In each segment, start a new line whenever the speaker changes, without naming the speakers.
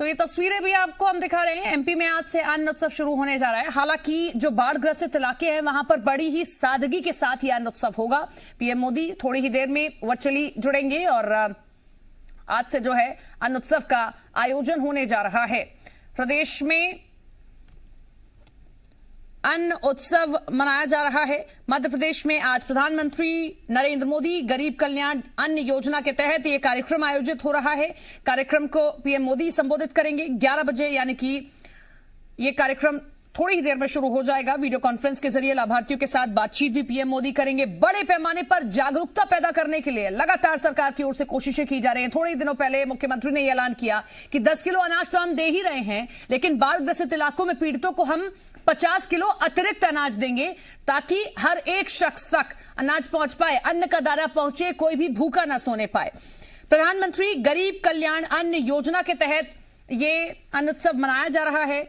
तो ये तस्वीरें भी आपको हम दिखा रहे हैं। एमपी में आज से अन्न उत्सव शुरू होने जा रहा है। हालांकि जो बाढ़ ग्रसित इलाके हैं वहां पर बड़ी ही सादगी के साथ ये अन्न उत्सव होगा। पीएम मोदी थोड़ी ही देर में वर्चुअली जुड़ेंगे और आज से जो है अन्न उत्सव का आयोजन होने जा रहा है। प्रदेश में अन्न उत्सव मनाया जा रहा है। मध्य प्रदेश में आज प्रधानमंत्री नरेंद्र मोदी गरीब कल्याण अन्न योजना के तहत यह कार्यक्रम आयोजित हो रहा है। कार्यक्रम को पीएम मोदी संबोधित करेंगे 11 बजे, यानी कि यह कार्यक्रम थोड़ी ही देर में शुरू हो जाएगा। वीडियो कॉन्फ्रेंस के जरिए लाभार्थियों के साथ बातचीत भी पीएम मोदी करेंगे। बड़े पैमाने पर जागरूकता पैदा करने के लिए लगातार सरकार की ओर से कोशिशें की जा रही हैं। थोड़े दिनों पहले मुख्यमंत्री ने यह ऐलान किया कि 10 किलो अनाज तो हम दे ही रहे हैं, लेकिन बाढ़ ग्रसित इलाकों में पीड़ितों को हम 50 किलो अतिरिक्त अनाज देंगे ताकि हर एक शख्स तक अनाज पहुंच पाए, अन्न का दाना पहुंचे, कोई भी भूखा ना सोने पाए। प्रधानमंत्री गरीब कल्याण अन्न योजना के तहत यह अन्न उत्सव मनाया जा रहा है।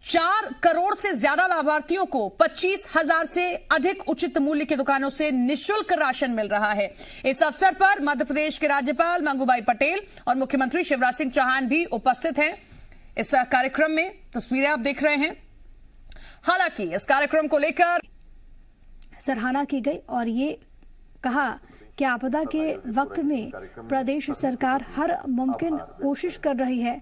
4 करोड़ से ज्यादा लाभार्थियों को 25,000 से अधिक उचित मूल्य की दुकानों से निःशुल्क राशन मिल रहा है। इस अवसर पर मध्य प्रदेश के राज्यपाल मंगूभाई पटेल और मुख्यमंत्री शिवराज सिंह चौहान भी उपस्थित हैं। इस कार्यक्रम में तस्वीरें आप देख रहे हैं। हालांकि इस कार्यक्रम को लेकर
सराहना की गई और ये कहा कि आपदा के वक्त में प्रदेश सरकार हर मुमकिन कोशिश कर रही है।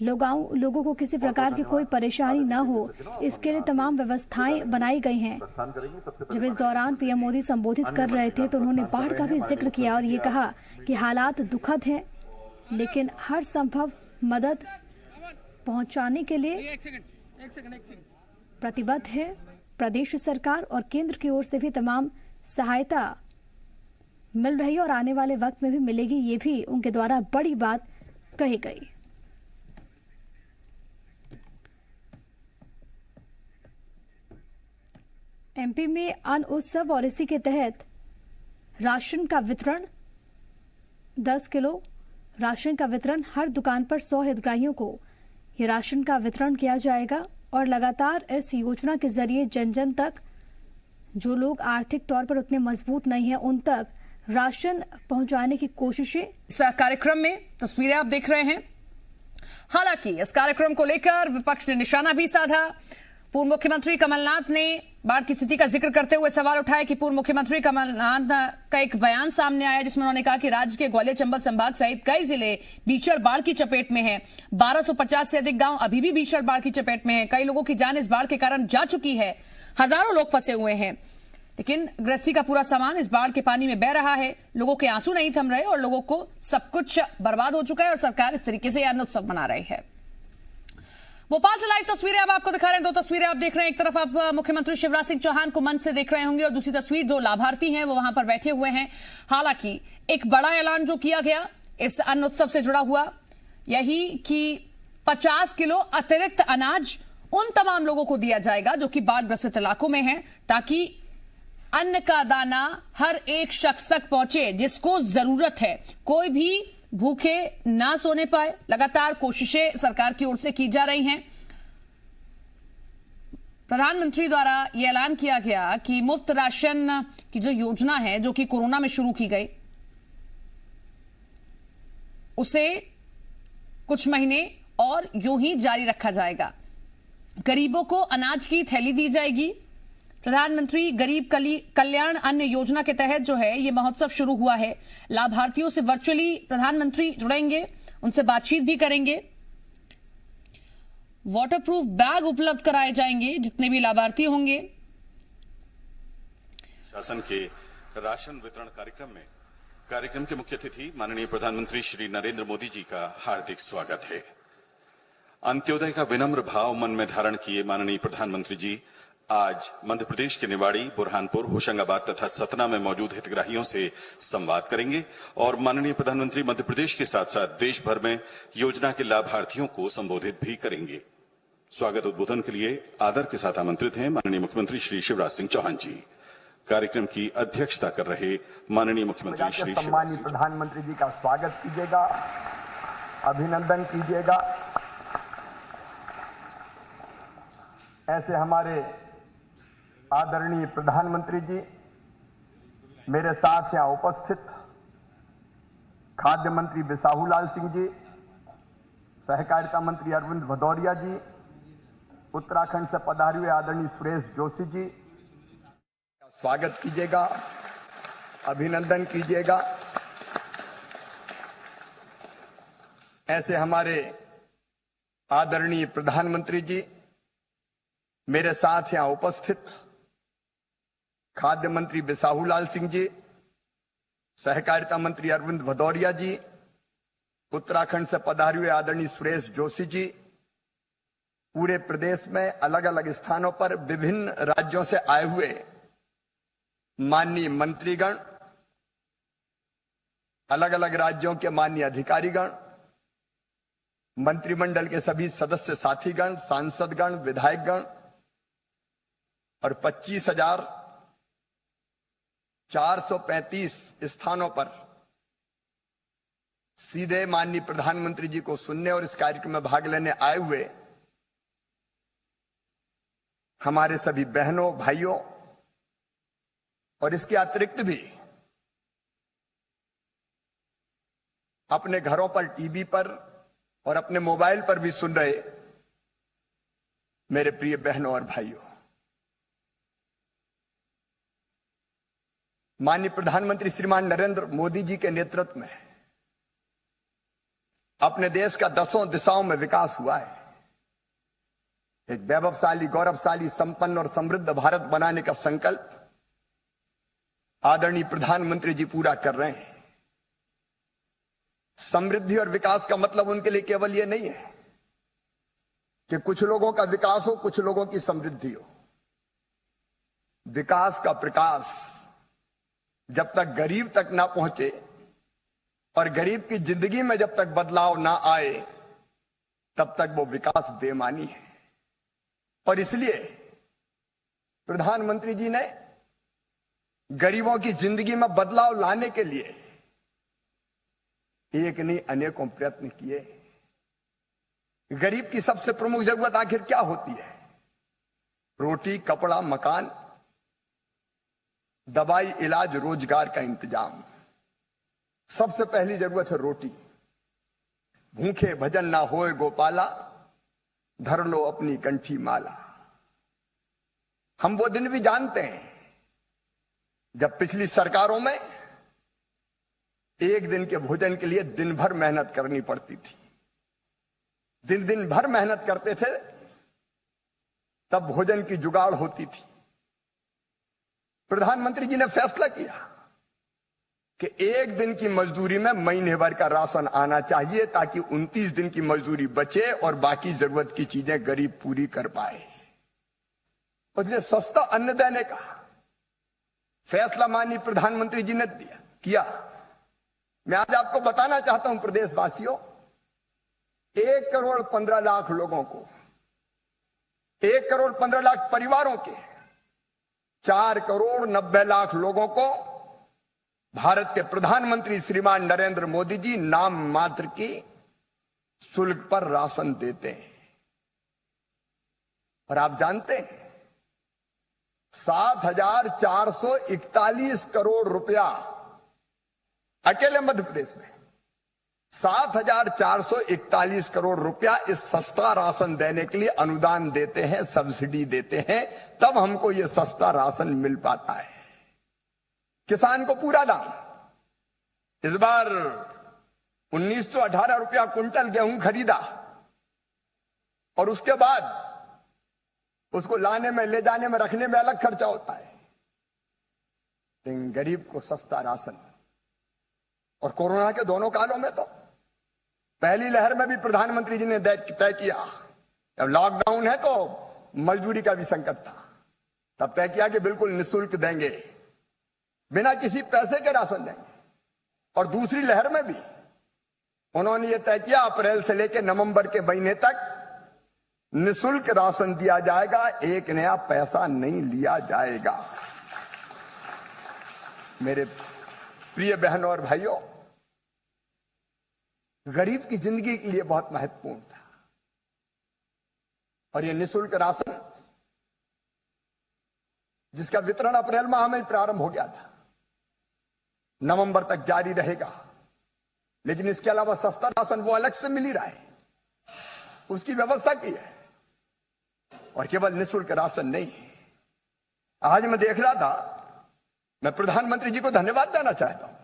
लोगों को किसी प्रकार की कोई परेशानी न हो, इसके लिए तमाम व्यवस्थाएं बनाई गई हैं। जब इस दौरान पीएम मोदी संबोधित कर रहे थे तो उन्होंने बाढ़ का भी जिक्र किया और ये कहा कि हालात दुखद हैं, लेकिन हर संभव मदद पहुंचाने के लिए प्रतिबद्ध है। प्रदेश सरकार और केंद्र की ओर से भी तमाम सहायता मिल रही है और आने वाले वक्त में भी मिलेगी, ये भी उनके द्वारा बड़ी बात कही गई। एमपी में अन्न उत्सव और इसी के तहत राशन का वितरण 10 किलो राशन का वितरण हर दुकान पर 100 हितग्राहियों को ये राशन का वितरण किया जाएगा और लगातार इस योजना के जरिए जन जन तक, जो लोग आर्थिक तौर पर उतने मजबूत नहीं है, उन तक राशन पहुंचाने की कोशिशें।
इस कार्यक्रम में तस्वीरें आप देख रहे हैं। हालांकि इस कार्यक्रम को लेकर विपक्ष ने निशाना भी साधा। पूर्व मुख्यमंत्री कमलनाथ ने बाढ़ की स्थिति का जिक्र करते हुए सवाल उठाया कि पूर्व मुख्यमंत्री कमलनाथ का एक बयान सामने आया जिसमें उन्होंने कहा कि राज्य के ग्वालियर चंबल संभाग सहित कई जिले भीषण बाढ़ की चपेट में हैं। 1250 से अधिक गांव अभी भी भीषण बाढ़ की चपेट में हैं। कई लोगों की जान इस बाढ़ के कारण जा चुकी है। हजारों लोग फंसे हुए हैं, लेकिन गृहस्थी का पूरा सामान इस बाढ़ के पानी में बह रहा है। लोगों के आंसू नहीं थम रहे और लोगों को सब कुछ बर्बाद हो चुका है और सरकार इस तरीके से अन्न उत्सव मना रही है। भोपाल से लाइव तस्वीरें अब आपको दिखा रहे हैं। 2 तस्वीरें आप देख रहे हैं। एक तरफ आप मुख्यमंत्री शिवराज सिंह चौहान को मंच से देख रहे होंगे और दूसरी तस्वीर जो लाभार्थी हैं वो वहां पर बैठे हुए हैं। हालांकि एक बड़ा ऐलान जो किया गया इस अन्न उत्सव से जुड़ा हुआ यही कि 50 किलो अतिरिक्त अनाज उन तमाम लोगों को दिया जाएगा जो कि बाढ़ ग्रसित इलाकों में है, ताकि अन्न का दाना हर एक शख्स तक पहुंचे जिसको जरूरत है, कोई भी भूखे ना सोने पाए। लगातार कोशिशें सरकार की ओर से की जा रही हैं। प्रधानमंत्री द्वारा यह ऐलान किया गया कि मुफ्त राशन की जो योजना है जो कि कोरोना में शुरू की गई, उसे कुछ महीने और यूं ही जारी रखा जाएगा। गरीबों को अनाज की थैली दी जाएगी। प्रधानमंत्री गरीब कल्याण अन्न योजना के तहत जो है ये महोत्सव शुरू हुआ है। लाभार्थियों से वर्चुअली प्रधानमंत्री जुड़ेंगे, उनसे बातचीत भी करेंगे। वाटरप्रूफ बैग उपलब्ध कराए जाएंगे जितने भी लाभार्थी होंगे।
शासन के राशन वितरण कार्यक्रम के मुख्य अतिथि माननीय प्रधानमंत्री श्री नरेंद्र मोदी जी का हार्दिक स्वागत है। अंत्योदय का विनम्र भाव मन में धारण किए माननीय प्रधानमंत्री जी आज मध्य प्रदेश के निवाड़ी, बुरहानपुर, होशंगाबाद तथा सतना में मौजूद हितग्राहियों से संवाद करेंगे और माननीय प्रधानमंत्री मध्य प्रदेश के साथ साथ देश भर में योजना के लाभार्थियों को संबोधित भी करेंगे। स्वागत उद्बोधन के लिए आदर के साथ आमंत्रित हैं माननीय मुख्यमंत्री श्री शिवराज सिंह चौहान जी। कार्यक्रम की अध्यक्षता कर रहे माननीय मुख्यमंत्री श्री
सम्मानित प्रधानमंत्री जी का स्वागत कीजिएगा, अभिनंदन कीजिएगा। ऐसे हमारे आदरणीय प्रधानमंत्री जी, मेरे साथ यहाँ उपस्थित खाद्य मंत्री बिसाहू लाल सिंह जी, सहकारिता मंत्री अरविंद भदौरिया जी, उत्तराखंड से पधारे हुए आदरणीय सुरेश जोशी जी का स्वागत कीजिएगा, अभिनंदन कीजिएगा। ऐसे हमारे आदरणीय प्रधानमंत्री जी, मेरे साथ यहां उपस्थित खाद्य मंत्री बिसाहूलाल सिंह जी, सहकारिता मंत्री अरविंद भदौरिया जी, उत्तराखंड से पधारे हुए आदरणीय सुरेश जोशी जी, पूरे प्रदेश में अलग अलग स्थानों पर विभिन्न राज्यों से आए हुए माननीय मंत्रीगण, अलग अलग राज्यों के माननीय अधिकारीगण, मंत्रिमंडल के सभी सदस्य साथीगण, सांसदगण, विधायकगण और 25,435 स्थानों पर सीधे माननीय प्रधानमंत्री जी को सुनने और इस कार्यक्रम में भाग लेने आए हुए हमारे सभी बहनों, भाइयों और इसके अतिरिक्त भी अपने घरों पर, टीवी पर और अपने मोबाइल पर भी सुन रहे मेरे प्रिय बहनों और भाइयों, माननीय प्रधानमंत्री श्रीमान नरेंद्र मोदी जी के नेतृत्व में अपने देश का 10 दिशाओं में विकास हुआ है। एक वैभवशाली, गौरवशाली, संपन्न और समृद्ध भारत बनाने का संकल्प आदरणीय प्रधानमंत्री जी पूरा कर रहे हैं। समृद्धि और विकास का मतलब उनके लिए केवल यह नहीं है कि कुछ लोगों का विकास हो, कुछ लोगों की समृद्धि हो। विकास का प्रकाश जब तक गरीब तक ना पहुंचे और गरीब की जिंदगी में जब तक बदलाव ना आए, तब तक वो विकास बेमानी है। और इसलिए प्रधानमंत्री जी ने गरीबों की जिंदगी में बदलाव लाने के लिए एक नहीं अनेकों प्रयत्न किए। गरीब की सबसे प्रमुख जरूरत आखिर क्या होती है? रोटी, कपड़ा, मकान, दवाई, इलाज, रोजगार का इंतजाम। सबसे पहली जरूरत है रोटी। भूखे भजन ना होए गोपाला, धर लो अपनी कंठी माला। हम वो दिन भी जानते हैं जब पिछली सरकारों में एक दिन के भोजन के लिए दिन भर मेहनत करनी पड़ती थी। दिन भर मेहनत करते थे, तब भोजन की जुगाड़ होती थी। प्रधानमंत्री जी ने फैसला किया कि एक दिन की मजदूरी में महीने भर का राशन आना चाहिए, ताकि 29 दिन की मजदूरी बचे और बाकी जरूरत की चीजें गरीब पूरी कर पाए। उसने सस्ता अन्न देने का फैसला माननीय प्रधानमंत्री जी ने किया। मैं आज आपको बताना चाहता हूं प्रदेशवासियों, 1,15,00,000 लोगों को, 1,15,00,000 परिवारों के 4,90,00,000 लोगों को भारत के प्रधानमंत्री श्रीमान नरेंद्र मोदी जी नाम मात्र की शुल्क पर राशन देते हैं। और आप जानते हैं 7,441 करोड़ रुपया अकेले मध्य प्रदेश में 7,441 करोड़ रुपया इस सस्ता राशन देने के लिए अनुदान देते हैं, सब्सिडी देते हैं, तब हमको यह सस्ता राशन मिल पाता है। किसान को पूरा दाम। इस बार 1918 रुपया क्विंटल गेहूं खरीदा और उसके बाद उसको लाने में, ले जाने में, रखने में अलग खर्चा होता है। लेकिन गरीब को सस्ता राशन। और कोरोना के दोनों कालों में तो पहली लहर में भी प्रधानमंत्री जी ने तय किया, जब लॉकडाउन है तो मजदूरी का भी संकट था, तब तय किया कि बिल्कुल निःशुल्क देंगे, बिना किसी पैसे के राशन देंगे। और दूसरी लहर में भी उन्होंने ये तय किया अप्रैल से लेकर नवंबर के महीने तक निःशुल्क राशन दिया जाएगा, एक नया पैसा नहीं लिया जाएगा। मेरे प्रिय बहनों और भाइयों, गरीब की जिंदगी के लिए बहुत महत्वपूर्ण था। और यह निःशुल्क राशन जिसका वितरण अप्रैल माह में प्रारंभ हो गया था, नवंबर तक जारी रहेगा। लेकिन इसके अलावा सस्ता राशन वो अलग से मिल ही रहा है। उसकी व्यवस्था की है। और केवल निःशुल्क राशन नहीं, आज मैं देख रहा था, मैं प्रधानमंत्री जी को धन्यवाद देना चाहता हूं।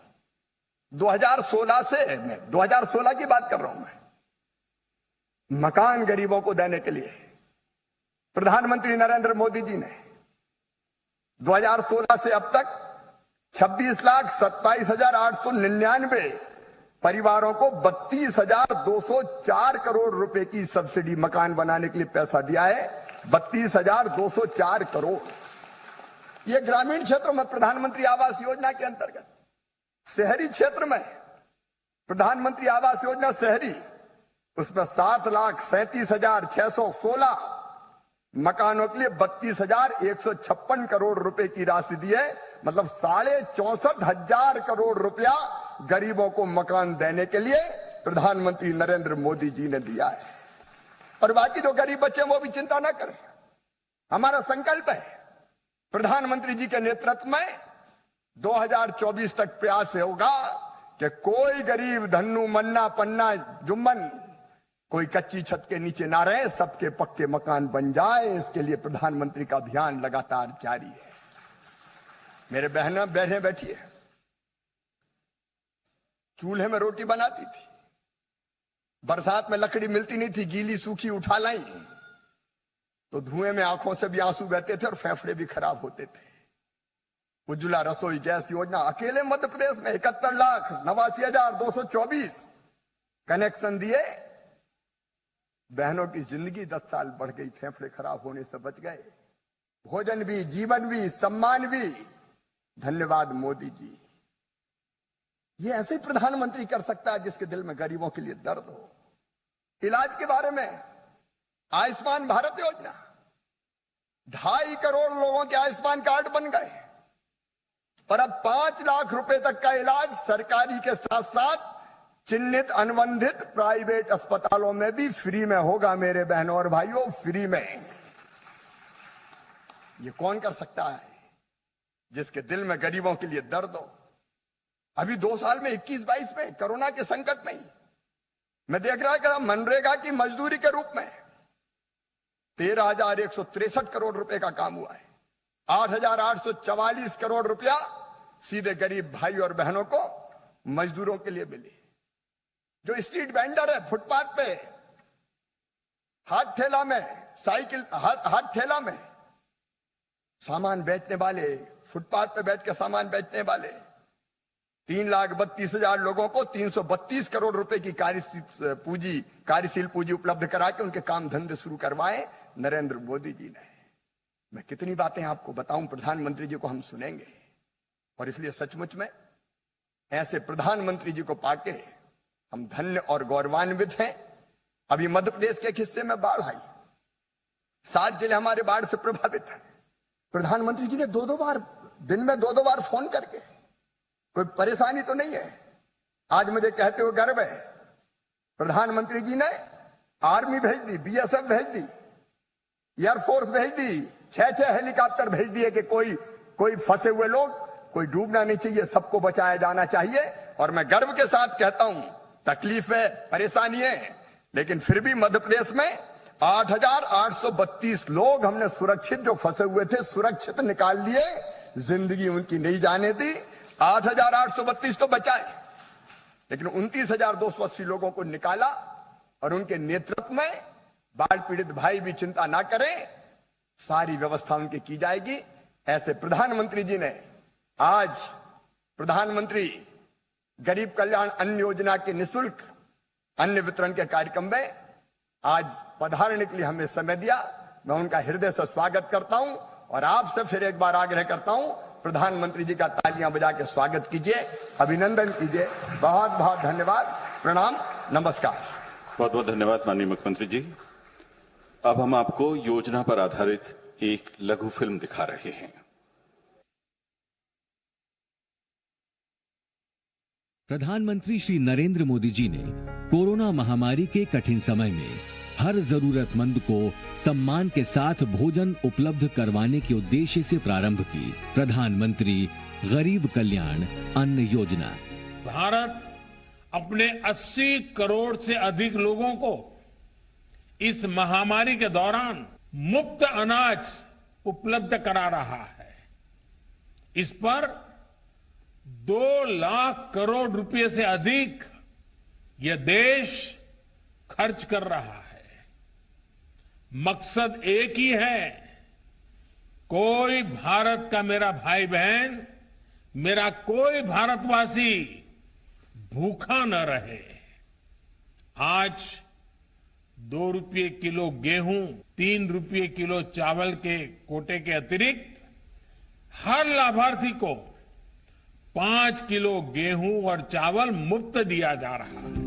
2016 से, मैं 2016 की बात कर रहा हूं, मैं मकान गरीबों को देने के लिए प्रधानमंत्री नरेंद्र मोदी जी ने 2016 से अब तक 26,27,899 परिवारों को 32,204 करोड़ रुपए की सब्सिडी मकान बनाने के लिए पैसा दिया है। 32,204 करोड़। यह ग्रामीण क्षेत्रों में प्रधानमंत्री आवास योजना के अंतर्गत, शहरी क्षेत्र में प्रधानमंत्री आवास योजना शहरी, उसमें 7,37,616 मकानों के लिए 32,156 करोड़ रुपए की राशि दी है। मतलब 64,500 करोड़ रुपया गरीबों को मकान देने के लिए प्रधानमंत्री नरेंद्र मोदी जी ने दिया है। और बाकी जो गरीब बच्चे हैं वो भी चिंता ना करें। हमारा संकल्प है प्रधानमंत्री जी के नेतृत्व में 2024 तक प्रयास होगा कि कोई गरीब धन्नू मन्ना पन्ना जुम्मन कोई कच्ची छत के नीचे ना रहे, सबके पक्के मकान बन जाए। इसके लिए प्रधानमंत्री का अभियान लगातार जारी है। मेरे बहना बहनें बैठी है, चूल्हे में रोटी बनाती थी, बरसात में लकड़ी मिलती नहीं थी, गीली सूखी उठा लाई तो धुएं में आंखों से भी आंसू बहते थे और फेफड़े भी खराब होते थे। उज्ज्वला रसोई गैस योजना अकेले मध्य प्रदेश में 71,89,224 कनेक्शन दिए। बहनों की जिंदगी 10 साल बढ़ गई, फेफड़े खराब होने से बच गए। भोजन भी, जीवन भी, सम्मान भी। धन्यवाद मोदी जी। ये ऐसे प्रधानमंत्री कर सकता है जिसके दिल में गरीबों के लिए दर्द हो। इलाज के बारे में आयुष्मान भारत योजना, 2.5 करोड़ लोगों के आयुष्मान कार्ड बन गए और अब 5 लाख रुपए तक का इलाज सरकारी के साथ साथ चिन्हित अनुबंधित प्राइवेट अस्पतालों में भी फ्री में होगा। मेरे बहनों और भाइयों, फ्री में। ये कौन कर सकता है जिसके दिल में गरीबों के लिए दर्द हो। अभी 2 साल में 21-22 में कोरोना के संकट में मैं देख रहा कि मनरेगा की मजदूरी के रूप में 13,163 करोड़ रुपए का काम हुआ है। 8,844 करोड़ रुपया सीधे गरीब भाई और बहनों को मजदूरों के लिए मिले। जो स्ट्रीट वेंडर है, फुटपाथ पे, हाथ ठेला में, साइकिल हाथ ठेला में सामान बेचने वाले, फुटपाथ पे बैठ के सामान बेचने वाले 3,32,000 लोगों को 332 करोड़ रुपए की कार्यशील पूंजी उपलब्ध करा के उनके काम धंधे शुरू करवाए नरेंद्र मोदी जी ने। मैं कितनी बातें आपको बताऊं, प्रधानमंत्री जी को हम सुनेंगे और इसलिए सचमुच में ऐसे प्रधानमंत्री जी को पाके हम धन्य और गौरवान्वित हैं। अभी मध्य प्रदेश के एक हिस्से में बाढ़ आई, 7 जिले हमारे बाढ़ से प्रभावित हैं। प्रधानमंत्री जी ने 2-2 बार, दिन में 2-2 बार फोन करके, कोई परेशानी तो नहीं है। आज मुझे कहते हुए गर्व है, प्रधानमंत्री जी ने आर्मी भेज दी, बीएसएफ भेज दी, एयरफोर्स भेज दी, 6 हेलीकॉप्टर भेज दिए कि कोई फंसे हुए लोग, कोई डूबना नहीं चाहिए, सबको बचाया जाना चाहिए। और मैं गर्व के साथ कहता हूं, तकलीफ है, परेशानी है, लेकिन फिर भी मध्य प्रदेश में 8,832 लोग हमने सुरक्षित, जो फंसे हुए थे सुरक्षित निकाल लिए, जिंदगी उनकी नहीं जाने दी। 8,832 तो बचाए, लेकिन 29,280 लोगों को निकाला और उनके नेतृत्व में बाढ़ पीड़ित भाई भी चिंता ना करें, सारी व्यवस्था उनकी की जाएगी। ऐसे प्रधानमंत्री जी ने आज प्रधानमंत्री गरीब कल्याण अन्न योजना के निःशुल्क अन्न वितरण के कार्यक्रम में आज पधारने के लिए हमें समय दिया। मैं उनका हृदय से स्वागत करता हूं और आपसे फिर एक बार आग्रह करता हूं, प्रधानमंत्री जी का तालियां बजा के स्वागत कीजिए, अभिनंदन कीजिए। बहुत बहुत धन्यवाद, प्रणाम, नमस्कार।
बहुत बहुत धन्यवाद माननीय मुख्यमंत्री जी। अब हम आपको योजना पर आधारित एक लघु फिल्म दिखा रहे हैं।
प्रधानमंत्री श्री नरेंद्र मोदी जी ने कोरोना महामारी के कठिन समय में हर जरूरतमंद को सम्मान के साथ भोजन उपलब्ध करवाने के उद्देश्य से प्रारंभ की प्रधानमंत्री गरीब कल्याण अन्न योजना।
भारत अपने 80 करोड़ से अधिक लोगों को इस महामारी के दौरान मुफ्त अनाज उपलब्ध करा रहा है। इस पर 2 लाख करोड़ रुपए से अधिक यह देश खर्च कर रहा है। मकसद एक ही है, कोई भारत का मेरा भाई बहन, मेरा कोई भारतवासी भूखा न रहे। आज 2 रुपये किलो गेहूं, 3 रुपये किलो चावल के कोटे के अतिरिक्त हर लाभार्थी को 5 किलो गेहूं और चावल मुफ्त दिया जा रहा है।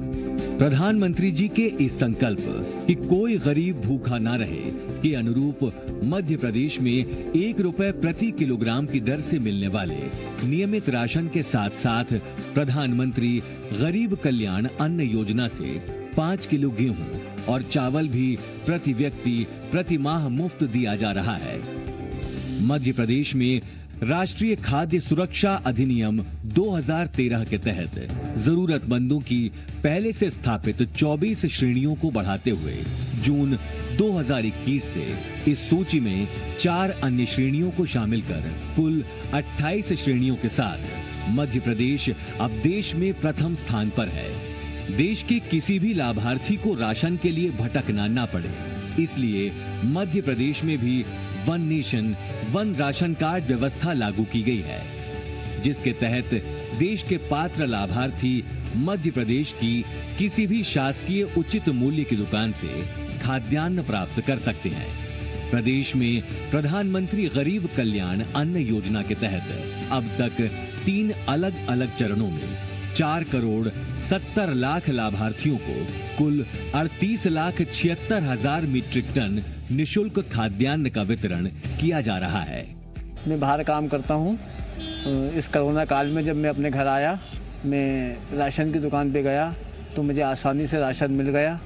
प्रधानमंत्री जी के इस संकल्प कि कोई गरीब भूखा ना रहे के अनुरूप मध्य प्रदेश में 1 रुपए प्रति किलोग्राम की दर से मिलने वाले नियमित राशन के साथ साथ प्रधानमंत्री गरीब कल्याण अन्न योजना से 5 किलो गेहूं और चावल भी प्रति व्यक्ति प्रति माह मुफ्त दिया जा रहा है। मध्य प्रदेश में राष्ट्रीय खाद्य सुरक्षा अधिनियम 2013 के तहत जरूरतमंदों की पहले से स्थापित 24 श्रेणियों को बढ़ाते हुए जून 2021 से इस सूची में 4 अन्य श्रेणियों को शामिल कर कुल 28 श्रेणियों के साथ मध्य प्रदेश अब देश में प्रथम स्थान पर है। देश के किसी भी लाभार्थी को राशन के लिए भटकना ना पड़े, इसलिए मध्य प्रदेश में भी one nation one ration card व्यवस्था लागू की गई है, जिसके तहत देश के पात्र लाभार्थी मध्य प्रदेश की किसी भी शासकीय उचित मूल्य की दुकान से खाद्यान्न प्राप्त कर सकते हैं। प्रदेश में प्रधानमंत्री गरीब कल्याण अन्न योजना के तहत अब तक 3 अलग अलग चरणों में 4 करोड़ 70 लाख लाभार्थियों को कुल 38,76,000 मीट्रिक टन निशुल्क खाद्यान्न का वितरण किया जा रहा है।
मैं बाहर काम करता हूँ। इस कोरोना काल में जब मैं अपने घर आया, मैं राशन की दुकान पे गया तो मुझे आसानी से राशन मिल गया।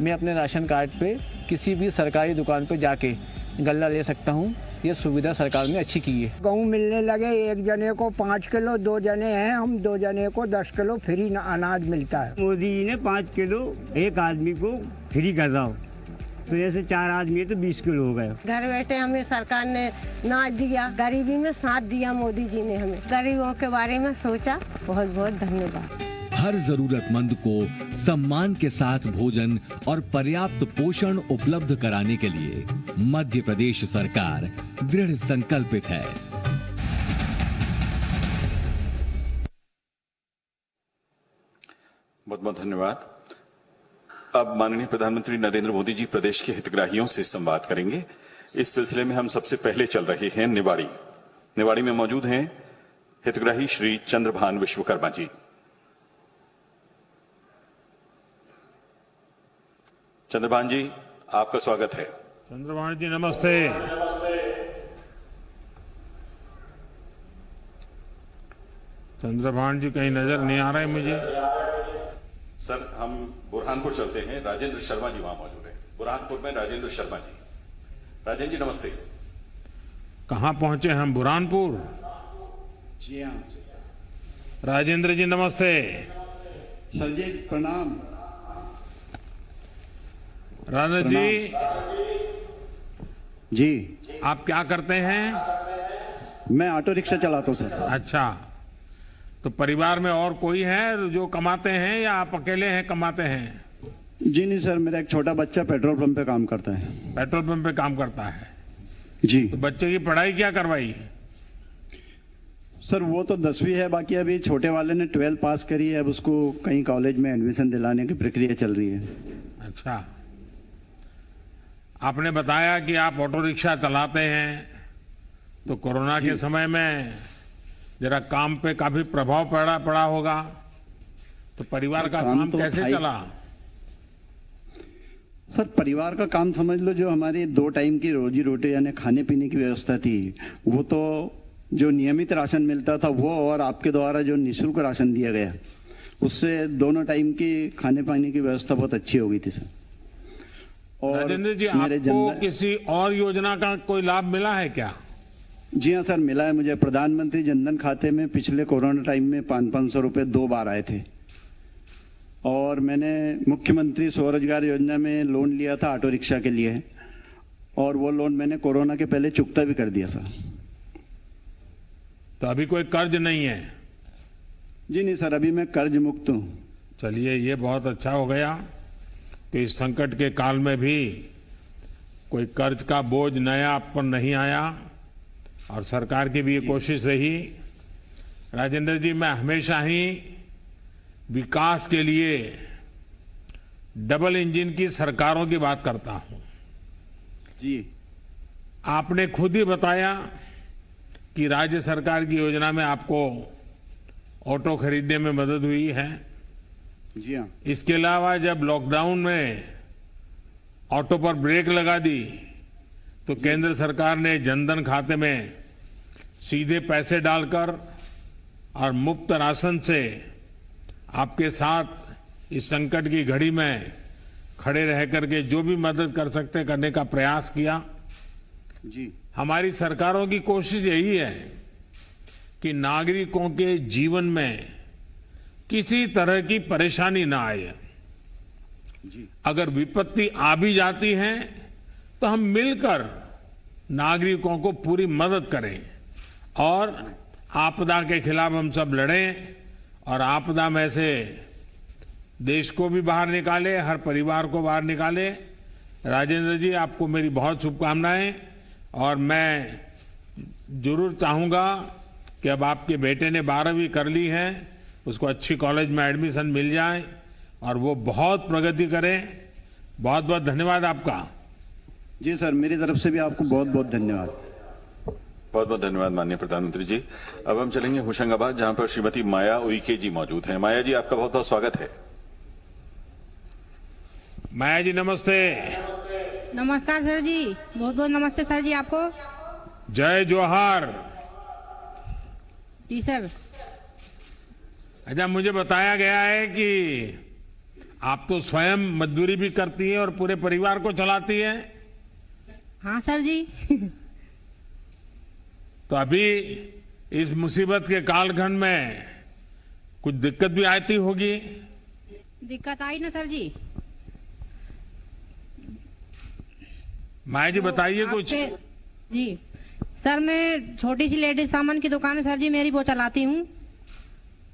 मैं अपने राशन कार्ड पे किसी भी सरकारी दुकान पे जाके गल्ला ले सकता हूँ। ये सुविधा सरकार ने अच्छी की है।
गेहूँ मिलने लगे, एक जने को 5 किलो, 2 जने हैं हम, 2 जने को 10 किलो फ्री अनाज मिलता है।
मोदी जी ने 5 किलो एक आदमी को फ्री कर रहा हो, तो जैसे 4 आदमी है तो 20 किलो हो गए।
घर बैठे हमें सरकार ने अनाज दिया, गरीबी में साथ दिया मोदी जी ने, हमें गरीबों के बारे में सोचा। बहुत बहुत धन्यवाद।
हर जरूरतमंद को सम्मान के साथ भोजन और पर्याप्त पोषण उपलब्ध कराने के लिए मध्य प्रदेश सरकार दृढ़ संकल्पित है।
बहुत बहुत धन्यवाद। अब माननीय प्रधानमंत्री नरेंद्र मोदी जी प्रदेश के हितग्राहियों से संवाद करेंगे। इस सिलसिले में हम सबसे पहले चल रहे हैं निवाड़ी। निवाड़ी में मौजूद हैं हितग्राही श्री चंद्रभान विश्वकर्मा जी। चंद्रभान जी, आपका स्वागत है।
चंद्रभान जी नमस्ते। चंद्रभान जी कहीं नजर नहीं आ रहे मुझे।
सर, हम बुरहानपुर चलते हैं। राजेंद्र शर्मा जी वहां मौजूद हैं। बुरहानपुर में राजेंद्र शर्मा जी। राजेंद्र जी नमस्ते।
कहां पहुंचे हम? बुरहानपुर।
जी हाँ।
राजेंद्र जी नमस्ते।
सर जी प्रणाम।
राजेंद्र जी
जी,
आप क्या करते हैं?
मैं ऑटो रिक्शा चलाता हूँ सर।
अच्छा, तो परिवार में और कोई है जो कमाते हैं या आप अकेले हैं कमाते हैं?
जी नहीं सर, मेरा एक छोटा बच्चा पेट्रोल पंप पे काम करता है।
पेट्रोल पंप पे काम करता है
जी।
तो बच्चे की पढ़ाई क्या करवाई?
सर वो तो 10वीं है, बाकी अभी छोटे वाले ने 12 पास करी है। अब उसको कहीं कॉलेज में एडमिशन दिलाने की प्रक्रिया चल रही है।
अच्छा, आपने बताया कि आप ऑटो रिक्शा चलाते हैं, तो कोरोना के समय में जरा काम पे काफी प्रभाव पड़ा होगा, तो परिवार का काम
तो
कैसे चला?
सर परिवार का काम समझ लो, जो हमारी 2 टाइम की रोजी रोटी यानी खाने पीने की व्यवस्था थी, वो तो जो नियमित राशन मिलता था वो, और आपके द्वारा जो निःशुल्क राशन दिया गया, उससे दोनों टाइम की खाने पाने की व्यवस्था बहुत अच्छी हो गई थी सर।
राजेंद्र जी, आपको किसी और योजना का कोई लाभ मिला है क्या?
जी हाँ सर, मिला है मुझे। प्रधानमंत्री जनधन खाते में पिछले कोरोना टाइम में 500-500 रुपए 2 बार आए थे। और मैंने मुख्यमंत्री स्वरोजगार योजना में लोन लिया था ऑटो रिक्शा के लिए, और वो लोन मैंने कोरोना के पहले चुकता भी कर दिया सर।
तो अभी कोई कर्ज नहीं है?
जी नहीं सर, अभी मैं कर्ज मुक्त हूँ।
चलिए, ये बहुत अच्छा हो गया कि इस संकट के काल में भी कोई कर्ज का बोझ नया आप पर नहीं आया, और सरकार की भी ये कोशिश रही। राजेंद्र जी, मैं हमेशा ही विकास के लिए डबल इंजन की सरकारों की बात करता हूं।
जी,
आपने खुद ही बताया कि राज्य सरकार की योजना में आपको ऑटो खरीदने में मदद हुई है।
जी हाँ।
इसके अलावा जब लॉकडाउन में ऑटो पर ब्रेक लगा दी तो केंद्र सरकार ने जनधन खाते में सीधे पैसे डालकर और मुफ्त राशन से आपके साथ इस संकट की घड़ी में खड़े रह करके जो भी मदद कर सकते करने का प्रयास किया।
जी,
हमारी सरकारों की कोशिश यही है कि नागरिकों के जीवन में किसी तरह की परेशानी ना आए।
जी,
अगर विपत्ति आ भी जाती है तो हम मिलकर नागरिकों को पूरी मदद करें और आपदा के खिलाफ हम सब लड़ें, और आपदा में से देश को भी बाहर निकाले, हर परिवार को बाहर निकाले। राजेंद्र जी, आपको मेरी बहुत शुभकामनाएं, और मैं जरूर चाहूंगा कि अब आपके बेटे ने 12वीं कर ली है, उसको अच्छी कॉलेज में एडमिशन मिल जाए और वो बहुत प्रगति करे। बहुत बहुत धन्यवाद आपका।
जी सर, मेरी तरफ से भी आपको बहुत बहुत धन्यवाद।
बहुत बहुत धन्यवाद माननीय प्रधानमंत्री जी। अब हम चलेंगे होशंगाबाद, जहां पर श्रीमती माया उइके जी मौजूद हैं। माया जी, आपका बहुत बहुत स्वागत है।
माया जी, नमस्ते।
नमस्कार सर जी, बहुत बहुत नमस्ते सर जी आपको।
जय जोहार।
जी सर।
अच्छा, मुझे बताया गया है कि आप तो स्वयं मजदूरी भी करती हैं और पूरे परिवार को चलाती हैं।
हाँ सर जी।
तो अभी इस मुसीबत के कालखंड में कुछ दिक्कत भी आती होगी।
दिक्कत आई ना सर जी।
माया जी, बताइए कुछ।
जी सर, मैं छोटी सी लेडीज सामान की दुकान है सर जी मेरी, वो चलाती हूँ,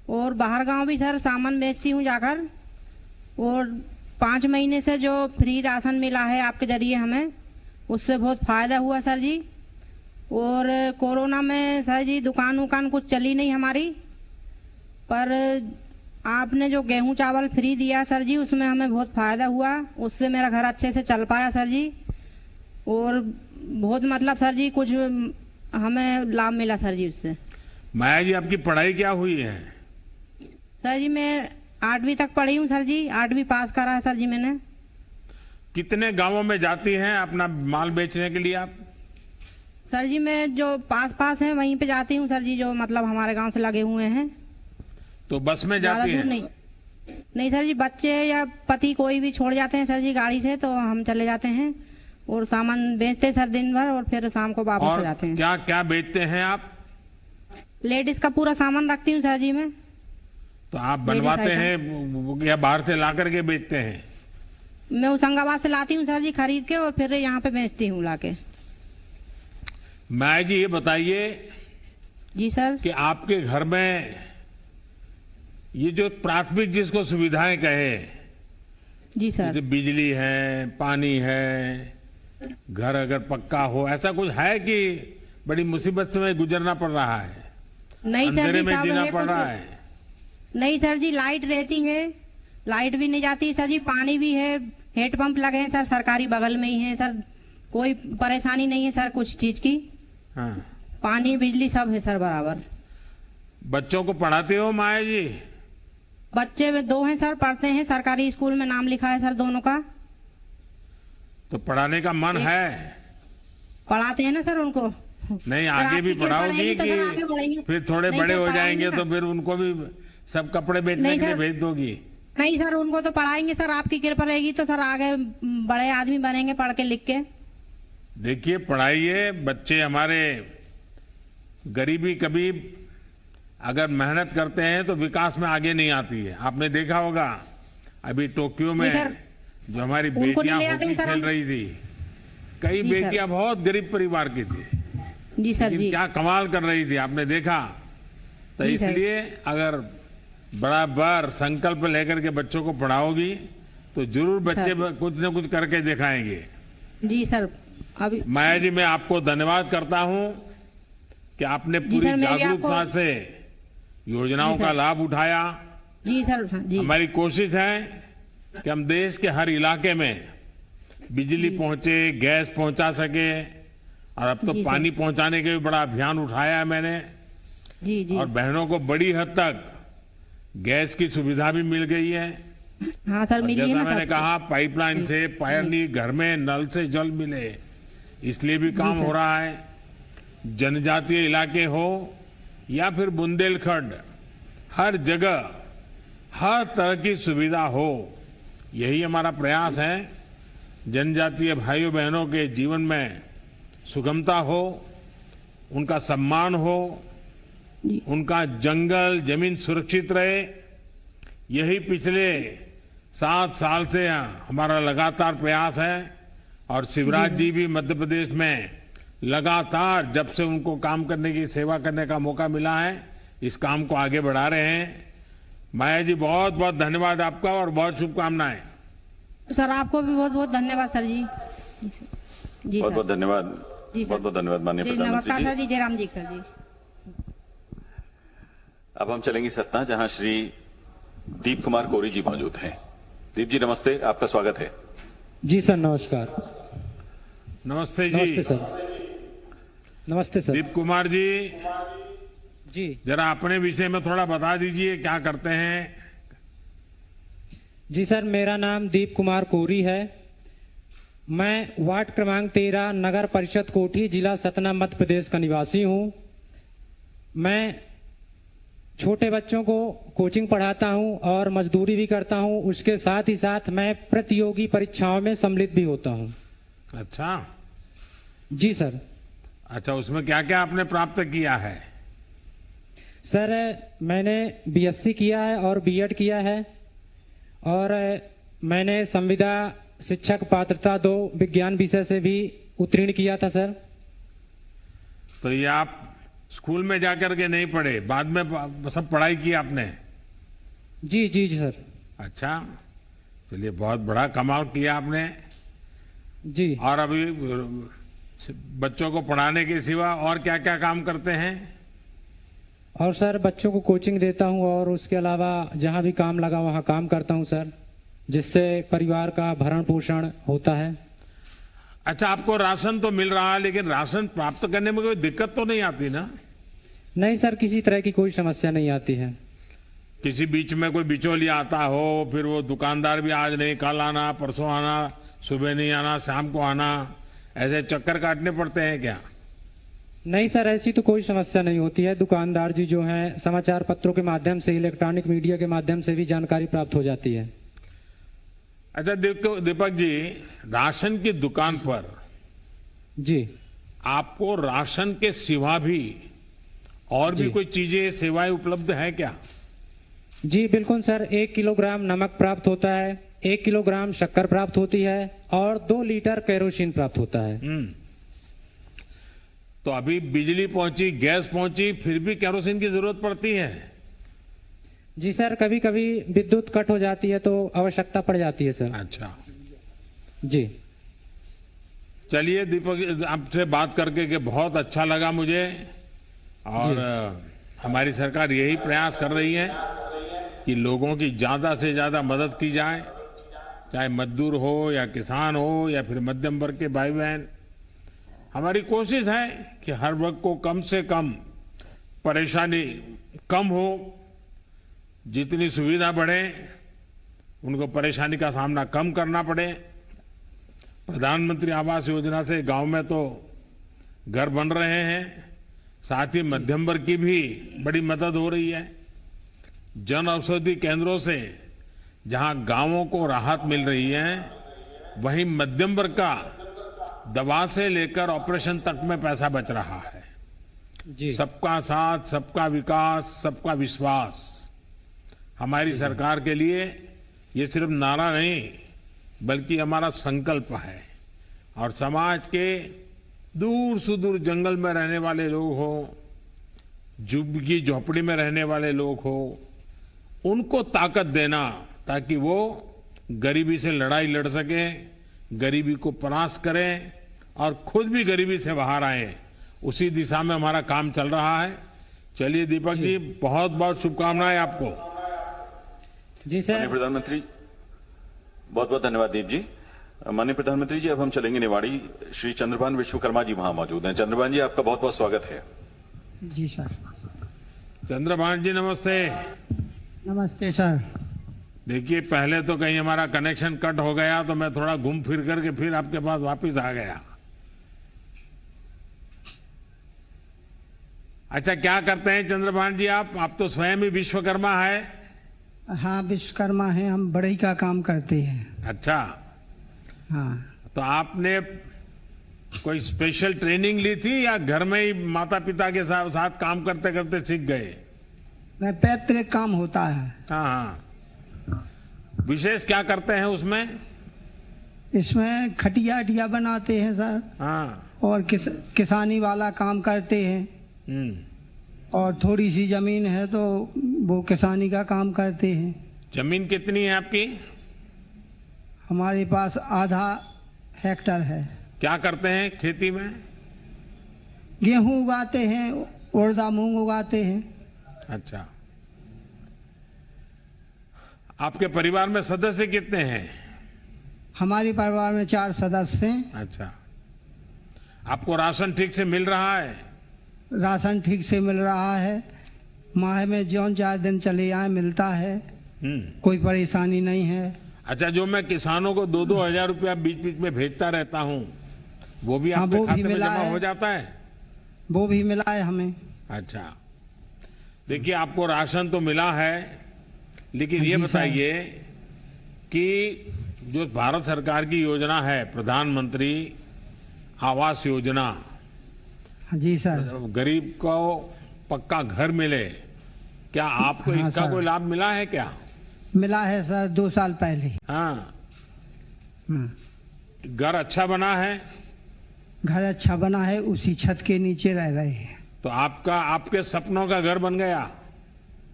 और बाहर गांव भी सर सामान बेचती हूँ जाकर। और 5 महीने से जो फ्री राशन मिला है आपके जरिए हमें, उससे बहुत फायदा हुआ सर जी। और कोरोना में सर जी दुकान उकान कुछ चली नहीं हमारी, पर आपने जो गेहूं चावल फ्री दिया सर जी, उसमें हमें बहुत फायदा हुआ, उससे मेरा घर अच्छे से चल पाया सर जी। और बहुत मतलब सर जी कुछ हमें लाभ मिला सर जी उससे।
माया जी, आपकी पढ़ाई क्या हुई है?
सर जी मैं 8वीं तक पढ़ी हूँ सर जी, 8वीं पास करा है सर जी मैंने।
कितने गांवों में जाती हैं अपना माल बेचने के लिए आप?
सर जी मैं जो पास हैं वहीं पे जाती हूँ सर जी, जो मतलब हमारे गांव से लगे हुए हैं।
तो बस में जाती हैं?
नहीं सर जी, बच्चे या पति कोई भी छोड़ जाते हैं सर जी गाड़ी से, तो हम चले जाते हैं और सामान बेचते सर दिन भर, और फिर शाम को वापस आ जाते हैं।
क्या क्या बेचते हैं आप?
लेडीज का पूरा सामान रखती हूँ सर जी मैं।
तो आप बनवाते हैं या बाहर से ला करके बेचते हैं?
मैं होशंगाबाद से लाती हूँ सर जी खरीद के, और फिर यहाँ पे बेचती हूँ लाके।
माया जी, ये बताइए।
जी सर।
कि आपके घर में ये जो प्राथमिक जिसको सुविधाएं कहे,
जी सर,
जैसे बिजली है, पानी है, घर अगर पक्का हो, ऐसा कुछ है कि बड़ी मुसीबत से गुजरना पड़ रहा है?
नहीं सर
अंधेरे
जी,
में जीना पड़ रहा है?
नहीं सर जी, लाइट रहती है, लाइट भी नहीं जाती सर जी, पानी भी है, हेड पंप लगे हैं सर सरकारी बगल में ही है सर, कोई परेशानी नहीं है सर कुछ चीज की।
हाँ।
पानी बिजली सब है सर बराबर।
बच्चों को पढ़ाते हो माया जी?
बच्चे में 2 हैं सर, पढ़ते हैं, सरकारी स्कूल में नाम लिखा है सर दोनों का।
तो पढ़ाने का मन है?
पढ़ाते हैं ना सर उनको।
नहीं, आगे भी पढ़ाओगी कि फिर थोड़े बड़े हो जाएंगे तो फिर उनको भी सब कपड़े बेचने के लिए भेज दोगी?
नहीं सर, उनको तो पढ़ाएंगे सर, आपकी कृपा रहेगी तो सर आगे बड़े आदमी बनेंगे पढ़ के लिख के।
देखिए, पढ़ाइए, बच्चे हमारे गरीबी कभी अगर मेहनत करते हैं तो विकास में आगे नहीं आती है। आपने देखा होगा अभी टोक्यो में
जी सर।
जो हमारी
उनको
बेटियां
नहीं ले आते
हॉकी
सर
खेल
हम।
रही थी, कई
जी सर।
बेटियां बहुत गरीब परिवार की थी,
जी सर
लेकिन
जी
क्या कमाल कर रही थी आपने देखा। तो
जी सर।
इसलिए अगर बराबर संकल्प लेकर के बच्चों को पढ़ाओगी तो जरूर बच्चे कुछ न कुछ करके दिखाएंगे।
जी सर। अभी
माया जी, मैं आपको धन्यवाद करता हूं कि आपने
जी
पूरी
सर, मैं भी
जागरूकता
आपको-
से योजनाओं
जी
का
सर।
लाभ उठाया।
जी सर जी
हमारी कोशिश है कि हम देश के हर इलाके में बिजली पहुंचे, गैस पहुंचा सके, और अब तो
जी सर।
पानी पहुंचाने के भी बड़ा अभियान उठाया है मैंने।
जी जी
और बहनों को बड़ी हद तक गैस की सुविधा भी मिल गई है।
हाँ सर
और
मिली है
जैसा
ना
मैंने
सबको।
कहा, पाइपलाइन से पानी घर में नल से जल मिले, इसलिए भी काम
सर।
हो रहा है। जनजातीय इलाके हो या फिर बुंदेलखंड, हर जगह हर तरह की सुविधा हो, यही हमारा प्रयास है। जनजातीय भाइयों बहनों के जीवन में सुगमता हो, उनका सम्मान हो, उनका जंगल जमीन सुरक्षित रहे, यही पिछले 7 साल से हमारा लगातार प्रयास है। और शिवराज जी भी मध्य प्रदेश में लगातार जब से उनको काम करने की सेवा करने का मौका मिला है, इस काम को आगे बढ़ा रहे हैं। माया जी, बहुत बहुत धन्यवाद आपका और बहुत शुभकामनाएं।
सर आपको भी बहुत बहुत धन्यवाद सर जी। जी
बहुत
सर
बहुत धन्यवाद।
जी सर।
बहुत बहुत धन्यवाद माननीय
जी
प्रधानमंत्री
नमस्कार सर
जी।
जी, जयराम जी सर जी।
अब हम चलेंगे सतना, जहां श्री दीप कुमार कोरी जी मौजूद हैं। दीप जी नमस्ते, आपका स्वागत है।
जी सर नमस्कार।
नमस्ते जी।
नमस्ते सर। नमस्ते सर।
दीप कुमार जी
जी
जरा अपने विषय में थोड़ा बता दीजिए, क्या करते हैं।
जी सर, मेरा नाम दीप कुमार कोरी है। मैं वार्ड क्रमांक 13 नगर परिषद कोठी, जिला सतना, मध्य प्रदेश का निवासी हूं। मैं छोटे बच्चों को कोचिंग पढ़ाता हूं और मजदूरी भी करता हूं। उसके साथ ही साथ मैं प्रतियोगी परीक्षाओं में सम्मिलित भी होता हूं।
अच्छा
जी सर।
अच्छा, उसमें क्या क्या आपने प्राप्त किया है।
सर मैंने बीएससी किया है और बीएड किया है, और मैंने संविदा शिक्षक पात्रता 2 विज्ञान विषय से भी उत्तीर्ण किया था सर।
तो ये आप स्कूल में जाकर के नहीं पढ़े, बाद में सब पढ़ाई की आपने।
जी जी जी सर।
अच्छा, चलिए, बहुत बड़ा कमाल किया आपने
जी।
और अभी बच्चों को पढ़ाने के सिवा और क्या क्या काम करते हैं।
और सर बच्चों को कोचिंग देता हूं, और उसके अलावा जहां भी काम लगा वहां काम करता हूं सर, जिससे परिवार का भरण पोषण होता है।
अच्छा, आपको राशन तो मिल रहा है, लेकिन राशन प्राप्त करने में कोई दिक्कत तो नहीं आती ना।
नहीं सर, किसी तरह की कोई समस्या नहीं आती है।
किसी बीच में कोई बिचौलिया आता हो, फिर वो दुकानदार भी आज नहीं कल आना, परसों आना, सुबह नहीं आना, शाम को आना, ऐसे चक्कर काटने पड़ते हैं क्या।
नहीं सर, ऐसी तो कोई समस्या नहीं होती है। दुकानदार जी जो हैं, समाचार पत्रों के माध्यम से, इलेक्ट्रॉनिक मीडिया के माध्यम से भी जानकारी प्राप्त हो जाती है।
अच्छा दीपक जी, राशन की दुकान पर
जी
आपको राशन के सिवा भी और भी
जी।
कोई चीजें सेवाएं उपलब्ध है क्या।
जी बिल्कुल सर, 1 किलोग्राम नमक प्राप्त होता है, 1 किलोग्राम शक्कर प्राप्त होती है, और 2 लीटर केरोसिन प्राप्त होता है।
तो अभी बिजली पहुंची, गैस पहुंची, फिर भी केरोसिन की जरूरत पड़ती है।
जी सर, कभी कभी विद्युत कट हो जाती है तो आवश्यकता पड़ जाती है सर।
अच्छा
जी।
चलिए दीपक, आपसे बात करके के बहुत अच्छा लगा मुझे। और हमारी सरकार यही प्रयास कर रही है कि लोगों की ज्यादा से ज्यादा मदद की जाए, चाहे मजदूर हो या किसान हो या फिर मध्यम वर्ग के भाई बहन। हमारी कोशिश है कि हर वर्ग को कम से कम परेशानी कम हो, जितनी सुविधा बढ़े उनको परेशानी का सामना कम करना पड़े। प्रधानमंत्री आवास योजना से गांव में तो घर बन रहे हैं, साथ ही मध्यम वर्ग की भी बड़ी मदद हो रही है। जन औषधि केंद्रों से जहां गांवों को राहत मिल रही है, वहीं मध्यम वर्ग का दवा से लेकर ऑपरेशन तक में पैसा बच रहा है।
जी।
सबका साथ, सबका विकास, सबका विश्वास हमारी सरकार के लिए ये सिर्फ नारा नहीं बल्कि हमारा संकल्प है। और समाज के दूर सुदूर जंगल में रहने वाले लोग हो, झुग्गी झोपड़ी में रहने वाले लोग हो, उनको ताकत देना ताकि वो गरीबी से लड़ाई लड़ सके, गरीबी को परास्त करें और खुद भी गरीबी से बाहर आए, उसी दिशा में हमारा काम चल रहा है। चलिए दीपक जी, बहुत बहुत शुभकामनाएं आपको।
जी सर।
माननीय प्रधानमंत्री, बहुत बहुत धन्यवाद दीप जी। माननीय प्रधानमंत्री जी, अब हम चलेंगे निवाड़ी। श्री चंद्रभान विश्वकर्मा जी वहां मौजूद हैं। चंद्रभान जी, आपका बहुत बहुत स्वागत है।
जी सर।
चंद्रभान जी नमस्ते।
नमस्ते सर।
देखिए, पहले तो कहीं हमारा कनेक्शन कट हो गया तो मैं थोड़ा घूम फिर करके फिर आपके पास वापस आ गया। अच्छा, क्या करते हैं चंद्रभान जी आप तो स्वयं ही विश्वकर्मा है।
हाँ, विश्वकर्मा है, हम बढ़ई का काम करते हैं।
अच्छा,
हाँ।
तो आपने कोई स्पेशल ट्रेनिंग ली थी या घर में ही माता पिता के साथ काम करते करते सीख गए?
मैं पैतृक काम होता है।
हाँ हाँ। विशेष क्या करते हैं उसमें?
इसमें खटिया अटिया बनाते हैं सर।
हाँ।
और किसानी वाला काम करते हैं। और थोड़ी सी जमीन है तो वो किसानी का काम करते हैं।
जमीन कितनी है आपकी?
हमारे पास आधा हेक्टर है।
क्या करते हैं खेती में?
गेहूं उगाते हैं, उड़दा मूंग उगाते हैं।
अच्छा, आपके परिवार में सदस्य कितने हैं?
हमारे परिवार में 4 सदस्य हैं।
अच्छा, आपको राशन ठीक से मिल रहा है?
राशन ठीक से मिल रहा है। माह में जौन 4 दिन चले आए मिलता है। कोई परेशानी नहीं है।
अच्छा, जो मैं किसानों को 2-2 हजार रुपया बीच बीच में भेजता रहता हूँ, वो भी आपके खाते में जमा हो जाता है?
वो भी मिला है हमें।
अच्छा, देखिए, आपको राशन तो मिला है, लेकिन ये बताइए कि जो भारत सरकार की योजना है प्रधानमंत्री आवास योजना,
जी सर,
गरीब को पक्का घर मिले, क्या आपको इसका कोई लाभ मिला है क्या?
मिला है सर, 2 साल पहले।
हाँ। घर अच्छा बना है?
घर अच्छा बना है, उसी छत के नीचे रह रहे हैं।
तो आपके सपनों का घर बन गया?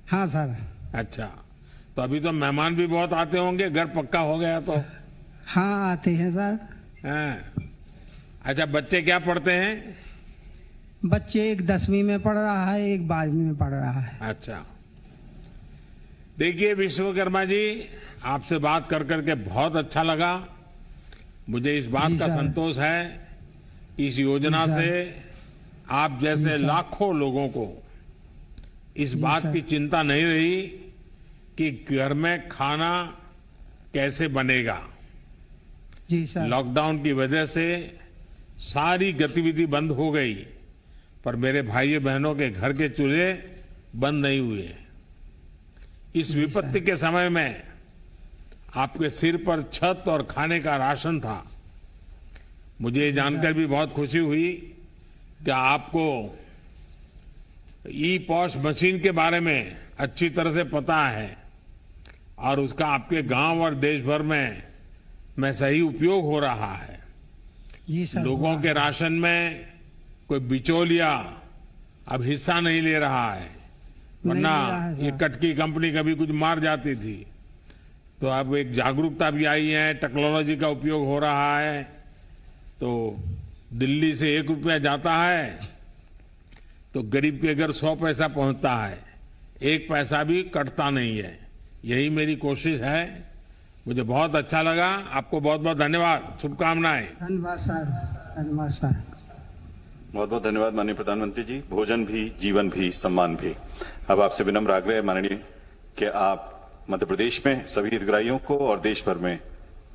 हाँ सर।
अच्छा, तो अभी तो मेहमान भी बहुत आते होंगे, घर पक्का हो गया तो?
हाँ, आते हैं सर।
हाँ। अच्छा, बच्चे क्या पढ़ते हैं?
बच्चे एक 10वीं में पढ़ रहा है, एक 12वीं में पढ़ रहा है।
अच्छा, देखिए विश्वकर्मा जी, आपसे बात कर करके बहुत अच्छा लगा। मुझे इस बात का संतोष है, इस योजना से आप जैसे लाखों लोगों को इस बात की चिंता नहीं रही कि घर में खाना कैसे बनेगा।
जी सर।
लॉकडाउन की वजह से सारी गतिविधि बंद हो गई, पर मेरे भाइयों बहनों के घर के चूल्हे बंद नहीं हुए। इस विपत्ति के समय में आपके सिर पर छत और खाने का राशन था। मुझे जानकर भी बहुत खुशी हुई कि आपको ई पॉस मशीन के बारे में अच्छी तरह से पता है और उसका आपके गांव और देश भर में सही उपयोग हो रहा है।
जी सर।
लोगों के राशन में कोई बिचौलिया अब हिस्सा नहीं ले रहा है, वरना ये कटकी कंपनी कभी कुछ मार जाती थी। तो अब एक जागरूकता भी आई है, टेक्नोलॉजी का उपयोग हो रहा है। तो दिल्ली से 1 रुपया जाता है तो गरीब के घर 100 पैसा पहुंचता है, 1 पैसा भी कटता नहीं है। यही मेरी कोशिश है। मुझे बहुत अच्छा लगा। आपको बहुत बहुत धन्यवाद, शुभकामनाएं।
धन्यवाद सर। धन्यवाद सर।
बहुत बहुत धन्यवाद माननीय प्रधानमंत्री जी। भोजन भी, जीवन भी, सम्मान भी। अब आपसे विनम्र आग्रह है माननीय कि आप मध्य प्रदेश में सभी हितग्राहियों को और देश भर में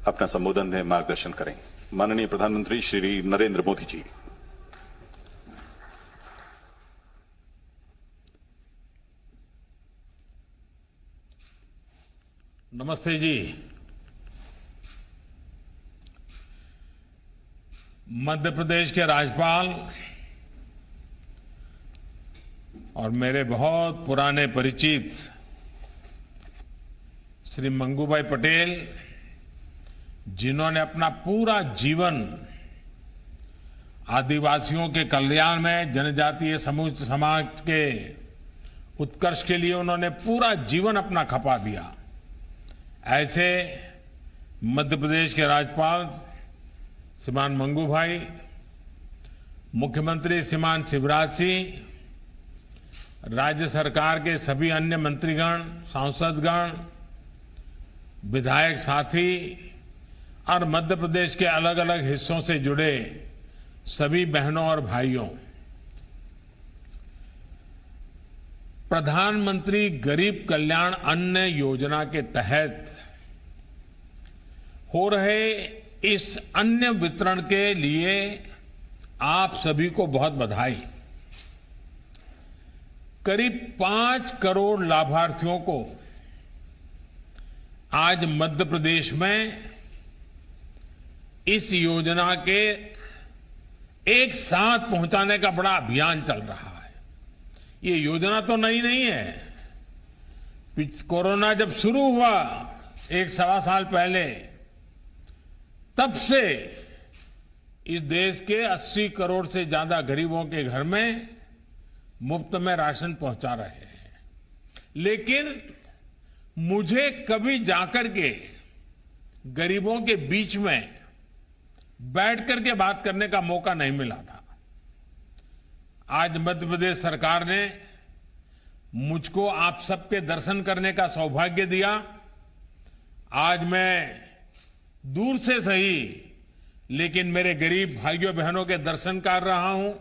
अपना संबोधन दें, मार्गदर्शन करें। माननीय प्रधानमंत्री श्री नरेंद्र मोदी जी।
नमस्ते जी। मध्य प्रदेश के राज्यपाल और मेरे बहुत पुराने परिचित श्री मंगूभाई पटेल, जिन्होंने अपना पूरा जीवन आदिवासियों के कल्याण में, जनजातीय समूह समाज के उत्कर्ष के लिए उन्होंने पूरा जीवन अपना खपा दिया। ऐसे मध्य प्रदेश के राज्यपाल श्रीमान मंगूभाई, मुख्यमंत्री श्रीमान शिवराज सिंह, राज्य सरकार के सभी अन्य मंत्रीगण, सांसदगण, विधायक साथी और मध्य प्रदेश के अलग अलग हिस्सों से जुड़े सभी बहनों और भाइयों, प्रधानमंत्री गरीब कल्याण अन्न योजना के तहत हो रहे इस अन्न वितरण के लिए आप सभी को बहुत बधाई। करीब 5 करोड़ लाभार्थियों को आज मध्य प्रदेश में इस योजना के एक साथ पहुंचाने का बड़ा अभियान चल रहा है। ये योजना तो नई नहीं है। कोरोना जब शुरू हुआ 1-1.25 साल पहले, तब से इस देश के 80 करोड़ से ज्यादा गरीबों के घर में मुफ्त में राशन पहुंचा रहे हैं। लेकिन मुझे कभी जाकर के गरीबों के बीच में बैठ करके बात करने का मौका नहीं मिला था। आज मध्य प्रदेश सरकार ने मुझको आप सबके दर्शन करने का सौभाग्य दिया। आज मैं दूर से सही, लेकिन मेरे गरीब भाइयों बहनों के दर्शन कर रहा हूं,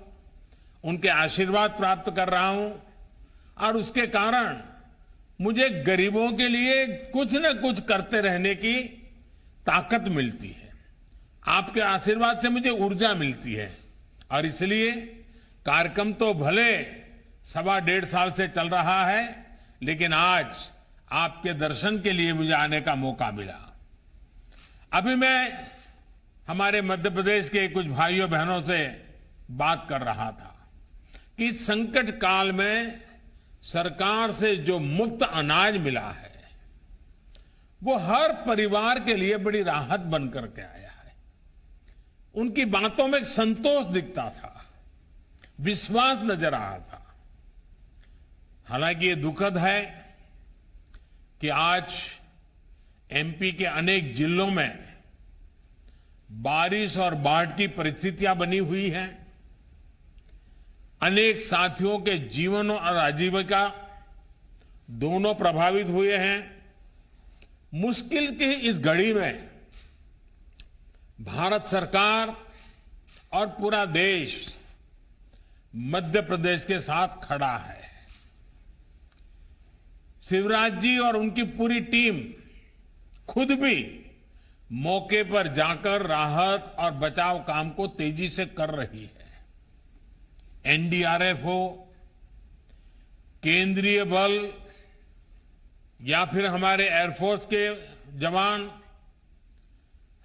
उनके आशीर्वाद प्राप्त कर रहा हूं, और उसके कारण मुझे गरीबों के लिए कुछ न कुछ करते रहने की ताकत मिलती है। आपके आशीर्वाद से मुझे ऊर्जा मिलती है। और इसलिए कार्यक्रम तो भले 1.25 साल से चल रहा है, लेकिन आज आपके दर्शन के लिए मुझे आने का मौका मिला। अभी मैं हमारे मध्य प्रदेश के कुछ भाइयों बहनों से बात कर रहा था कि इस संकट काल में सरकार से जो मुफ्त अनाज मिला है, वो हर परिवार के लिए बड़ी राहत बनकर के आया है। उनकी बातों में एक संतोष दिखता था, विश्वास नजर आ रहा था। हालांकि ये दुखद है कि आज एमपी के अनेक जिलों में बारिश और बाढ़ की परिस्थितियां बनी हुई हैं। अनेक साथियों के जीवन और आजीविका दोनों प्रभावित हुए हैं। मुश्किल की इस घड़ी में भारत सरकार और पूरा देश मध्य प्रदेश के साथ खड़ा है। शिवराज जी और उनकी पूरी टीम खुद भी मौके पर जाकर राहत और बचाव काम को तेजी से कर रही है। एनडीआरएफ हो, केंद्रीय बल या फिर हमारे एयरफोर्स के जवान,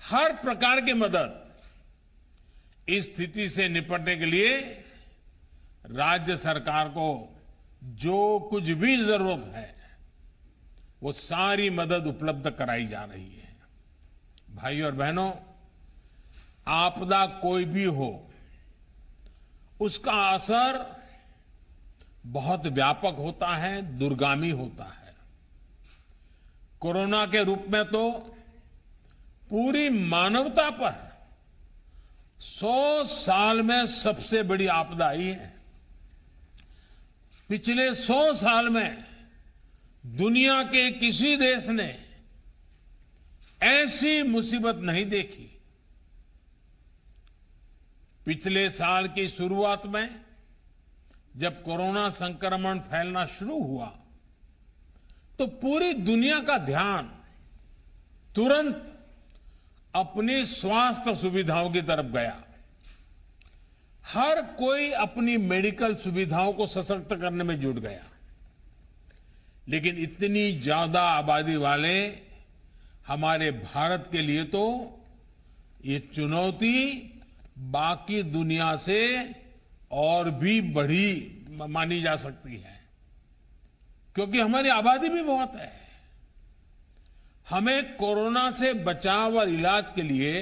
हर प्रकार की मदद इस स्थिति से निपटने के लिए राज्य सरकार को जो कुछ भी जरूरत है वो सारी मदद उपलब्ध कराई जा रही है। भाइयों और बहनों, आपदा कोई भी हो, उसका असर बहुत व्यापक होता है, दूरगामी होता है। कोरोना के रूप में तो पूरी मानवता पर 100 साल में सबसे बड़ी आपदा आई है। पिछले 100 साल में दुनिया के किसी देश ने ऐसी मुसीबत नहीं देखी। पिछले साल की शुरुआत में जब कोरोना संक्रमण फैलना शुरू हुआ तो पूरी दुनिया का ध्यान तुरंत अपनी स्वास्थ्य सुविधाओं की तरफ गया। हर कोई अपनी मेडिकल सुविधाओं को सशक्त करने में जुट गया। लेकिन इतनी ज्यादा आबादी वाले हमारे भारत के लिए तो ये चुनौती बाकी दुनिया से और भी बड़ी मानी जा सकती है, क्योंकि हमारी आबादी भी बहुत है। हमें कोरोना से बचाव और इलाज के लिए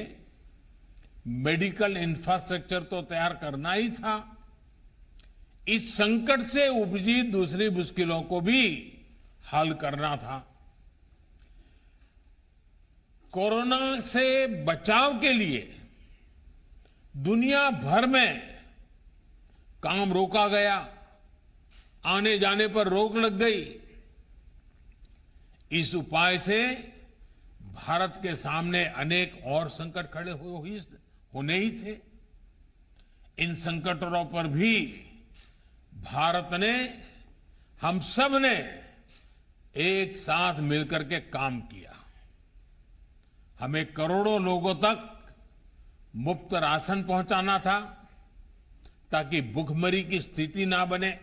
मेडिकल इंफ्रास्ट्रक्चर तो तैयार करना ही था, इस संकट से उपजी दूसरी मुश्किलों को भी हल करना था। कोरोना से बचाव के लिए दुनिया भर में काम रोका गया, आने जाने पर रोक लग गई। इस उपाय से भारत के सामने अनेक और संकट खड़े होने ही थे। इन संकटों पर भी भारत ने, हम सब ने एक साथ मिलकर के काम किया। हमें करोड़ों लोगों तक मुफ्त राशन पहुंचाना था ताकि भूखमरी की स्थिति ना बने।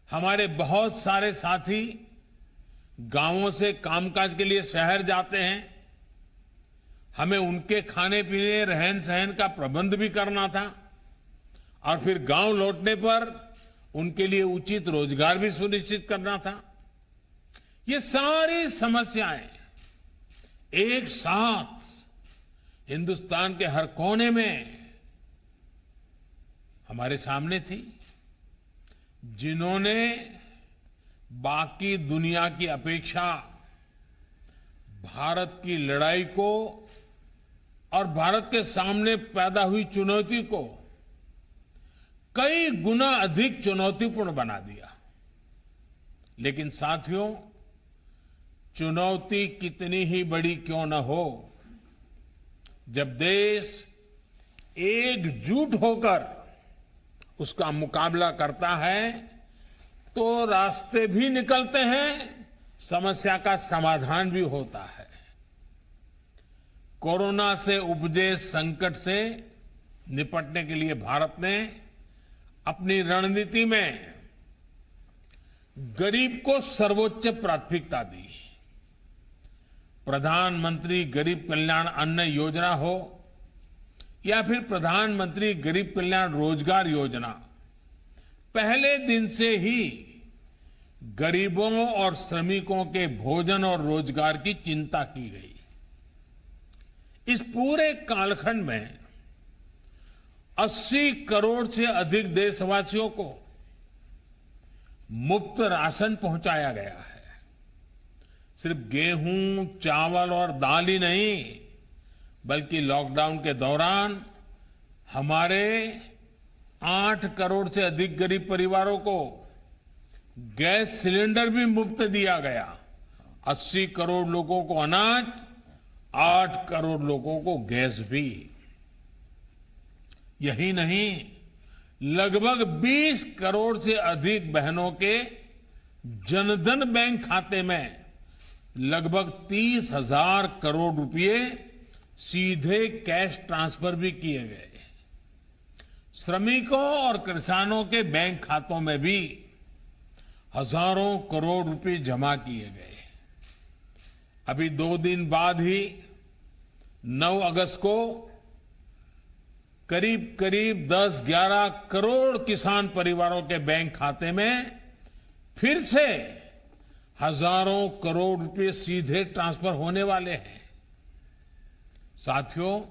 हमारे बहुत सारे साथी गांवों से कामकाज के लिए शहर जाते हैं, हमें उनके खाने पीने, रहन सहन का प्रबंध भी करना था और फिर गांव लौटने पर उनके लिए उचित रोजगार भी सुनिश्चित करना था। ये सारी समस्याएं एक साथ हिंदुस्तान के हर कोने में हमारे सामने थी, जिन्होंने बाकी दुनिया की अपेक्षा भारत की लड़ाई को और भारत के सामने पैदा हुई चुनौती को कई गुना अधिक चुनौतीपूर्ण बना दिया। लेकिन साथियों, चुनौती कितनी ही बड़ी क्यों न हो, जब देश एकजुट होकर उसका मुकाबला करता है तो रास्ते भी निकलते हैं, समस्या का समाधान भी होता है। कोरोना से उपजे संकट से निपटने के लिए भारत ने अपनी रणनीति में गरीब को सर्वोच्च प्राथमिकता दी। प्रधानमंत्री गरीब कल्याण अन्न योजना हो या फिर प्रधानमंत्री गरीब कल्याण रोजगार योजना, पहले दिन से ही गरीबों और श्रमिकों के भोजन और रोजगार की चिंता की गई। इस पूरे कालखंड में 80 करोड़ से अधिक देशवासियों को मुफ्त राशन पहुंचाया गया है। सिर्फ गेहूं, चावल और दाल ही नहीं, बल्कि लॉकडाउन के दौरान हमारे 8 करोड़ से अधिक गरीब परिवारों को गैस सिलेंडर भी मुफ्त दिया गया। 80 करोड़ लोगों को अनाज, 8 करोड़ लोगों को गैस भी। यही नहीं, लगभग 20 करोड़ से अधिक बहनों के जनधन बैंक खाते में लगभग 30,000 करोड़ रुपए सीधे कैश ट्रांसफर भी किए गए। श्रमिकों और किसानों के बैंक खातों में भी हजारों करोड़ रुपए जमा किए गए। अभी 2 दिन बाद ही 9 अगस्त को करीब 10-11 करोड़ किसान परिवारों के बैंक खाते में फिर से हजारों करोड़ रुपए सीधे ट्रांसफर होने वाले हैं। साथियों,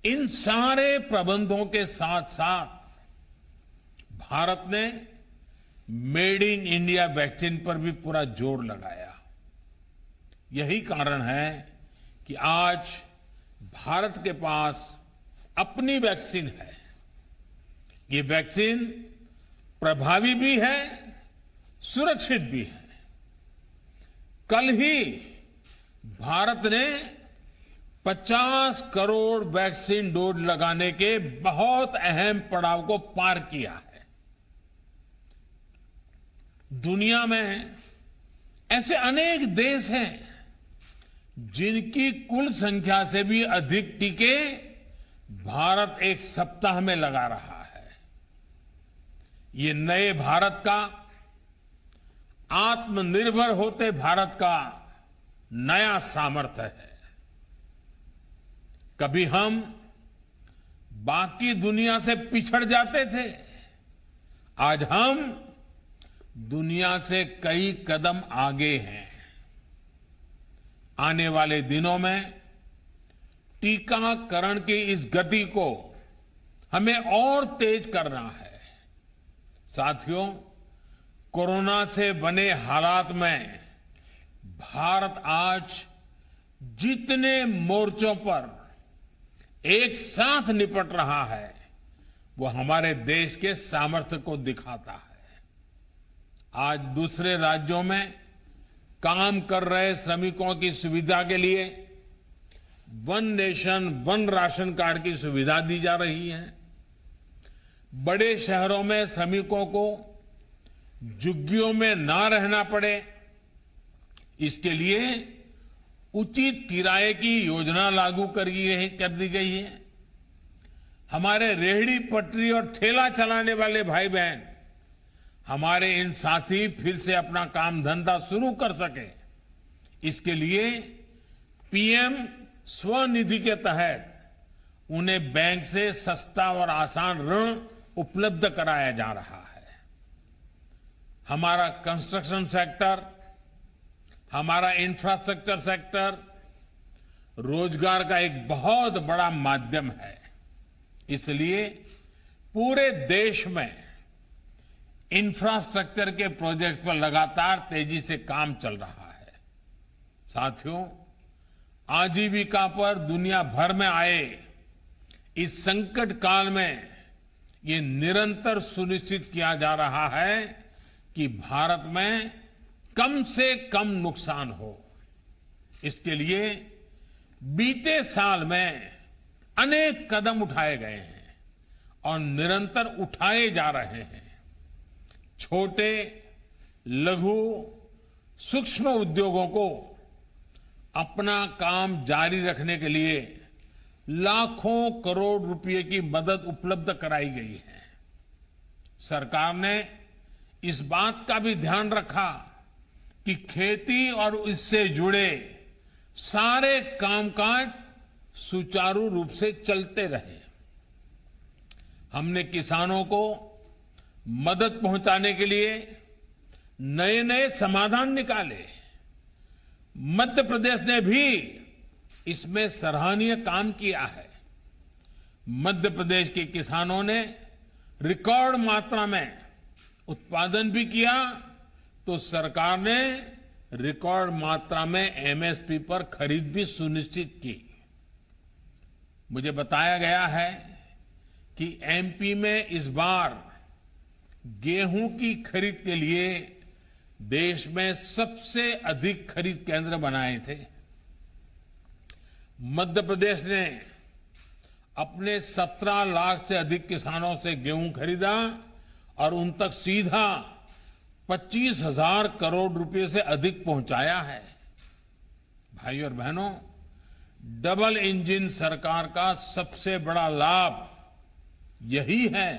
इन सारे प्रबंधों के साथ साथ भारत ने मेड इन इंडिया वैक्सीन पर भी पूरा जोर लगाया। यही कारण है कि आज भारत के पास अपनी वैक्सीन है। ये वैक्सीन प्रभावी भी है, सुरक्षित भी है। कल ही भारत ने 50 करोड़ वैक्सीन डोज लगाने के बहुत अहम पड़ाव को पार किया है। दुनिया में ऐसे अनेक देश हैं जिनकी कुल संख्या से भी अधिक टीके भारत 1 सप्ताह में लगा रहा है। ये नए भारत का, आत्मनिर्भर होते भारत का नया सामर्थ्य है। कभी हम बाकी दुनिया से पिछड़ जाते थे, आज हम दुनिया से कई कदम आगे हैं। आने वाले दिनों में टीकाकरण की इस गति को हमें और तेज करना है। साथियों, कोरोना से बने हालात में भारत आज जितने मोर्चों पर एक साथ निपट रहा है वो हमारे देश के सामर्थ्य को दिखाता है। आज दूसरे राज्यों में काम कर रहे श्रमिकों की सुविधा के लिए one nation one ration card की सुविधा दी जा रही है। बड़े शहरों में श्रमिकों को झुग्गियों में ना रहना पड़े, इसके लिए उचित किराए की योजना लागू कर दी गई है। हमारे रेहड़ी पटरी और ठेला चलाने वाले भाई बहन, हमारे इन साथी फिर से अपना काम धंधा शुरू कर सके, इसके लिए पीएम स्वनिधि के तहत उन्हें बैंक से सस्ता और आसान ऋण उपलब्ध कराया जा रहा है। हमारा कंस्ट्रक्शन सेक्टर, हमारा इंफ्रास्ट्रक्चर सेक्टर रोजगार का एक बहुत बड़ा माध्यम है। इसलिए पूरे देश में इंफ्रास्ट्रक्चर के प्रोजेक्ट पर लगातार तेजी से काम चल रहा है। साथियों, आजीविका पर दुनिया भर में आए इस संकट काल में ये निरंतर सुनिश्चित किया जा रहा है कि भारत में कम से कम नुकसान हो। इसके लिए बीते साल में अनेक कदम उठाए गए हैं और निरंतर उठाए जा रहे हैं। छोटे, लघु, सूक्ष्म उद्योगों को अपना काम जारी रखने के लिए लाखों करोड़ रुपए की मदद उपलब्ध कराई गई है। सरकार ने इस बात का भी ध्यान रखा कि खेती और इससे जुड़े सारे कामकाज सुचारू रूप से चलते रहे। हमने किसानों को मदद पहुंचाने के लिए नए नए समाधान निकाले। मध्य प्रदेश ने भी इसमें सराहनीय काम किया है। मध्य प्रदेश के किसानों ने रिकॉर्ड मात्रा में उत्पादन भी किया तो सरकार ने रिकॉर्ड मात्रा में एमएसपी पर खरीद भी सुनिश्चित की। मुझे बताया गया है कि एमपी में इस बार गेहूं की खरीद के लिए देश में सबसे अधिक खरीद केंद्र बनाए थे। मध्य प्रदेश ने अपने 17 लाख से अधिक किसानों से गेहूं खरीदा और उन तक सीधा 25,000 करोड़ रुपए से अधिक पहुंचाया है। भाइयों और बहनों, डबल इंजन सरकार का सबसे बड़ा लाभ यही है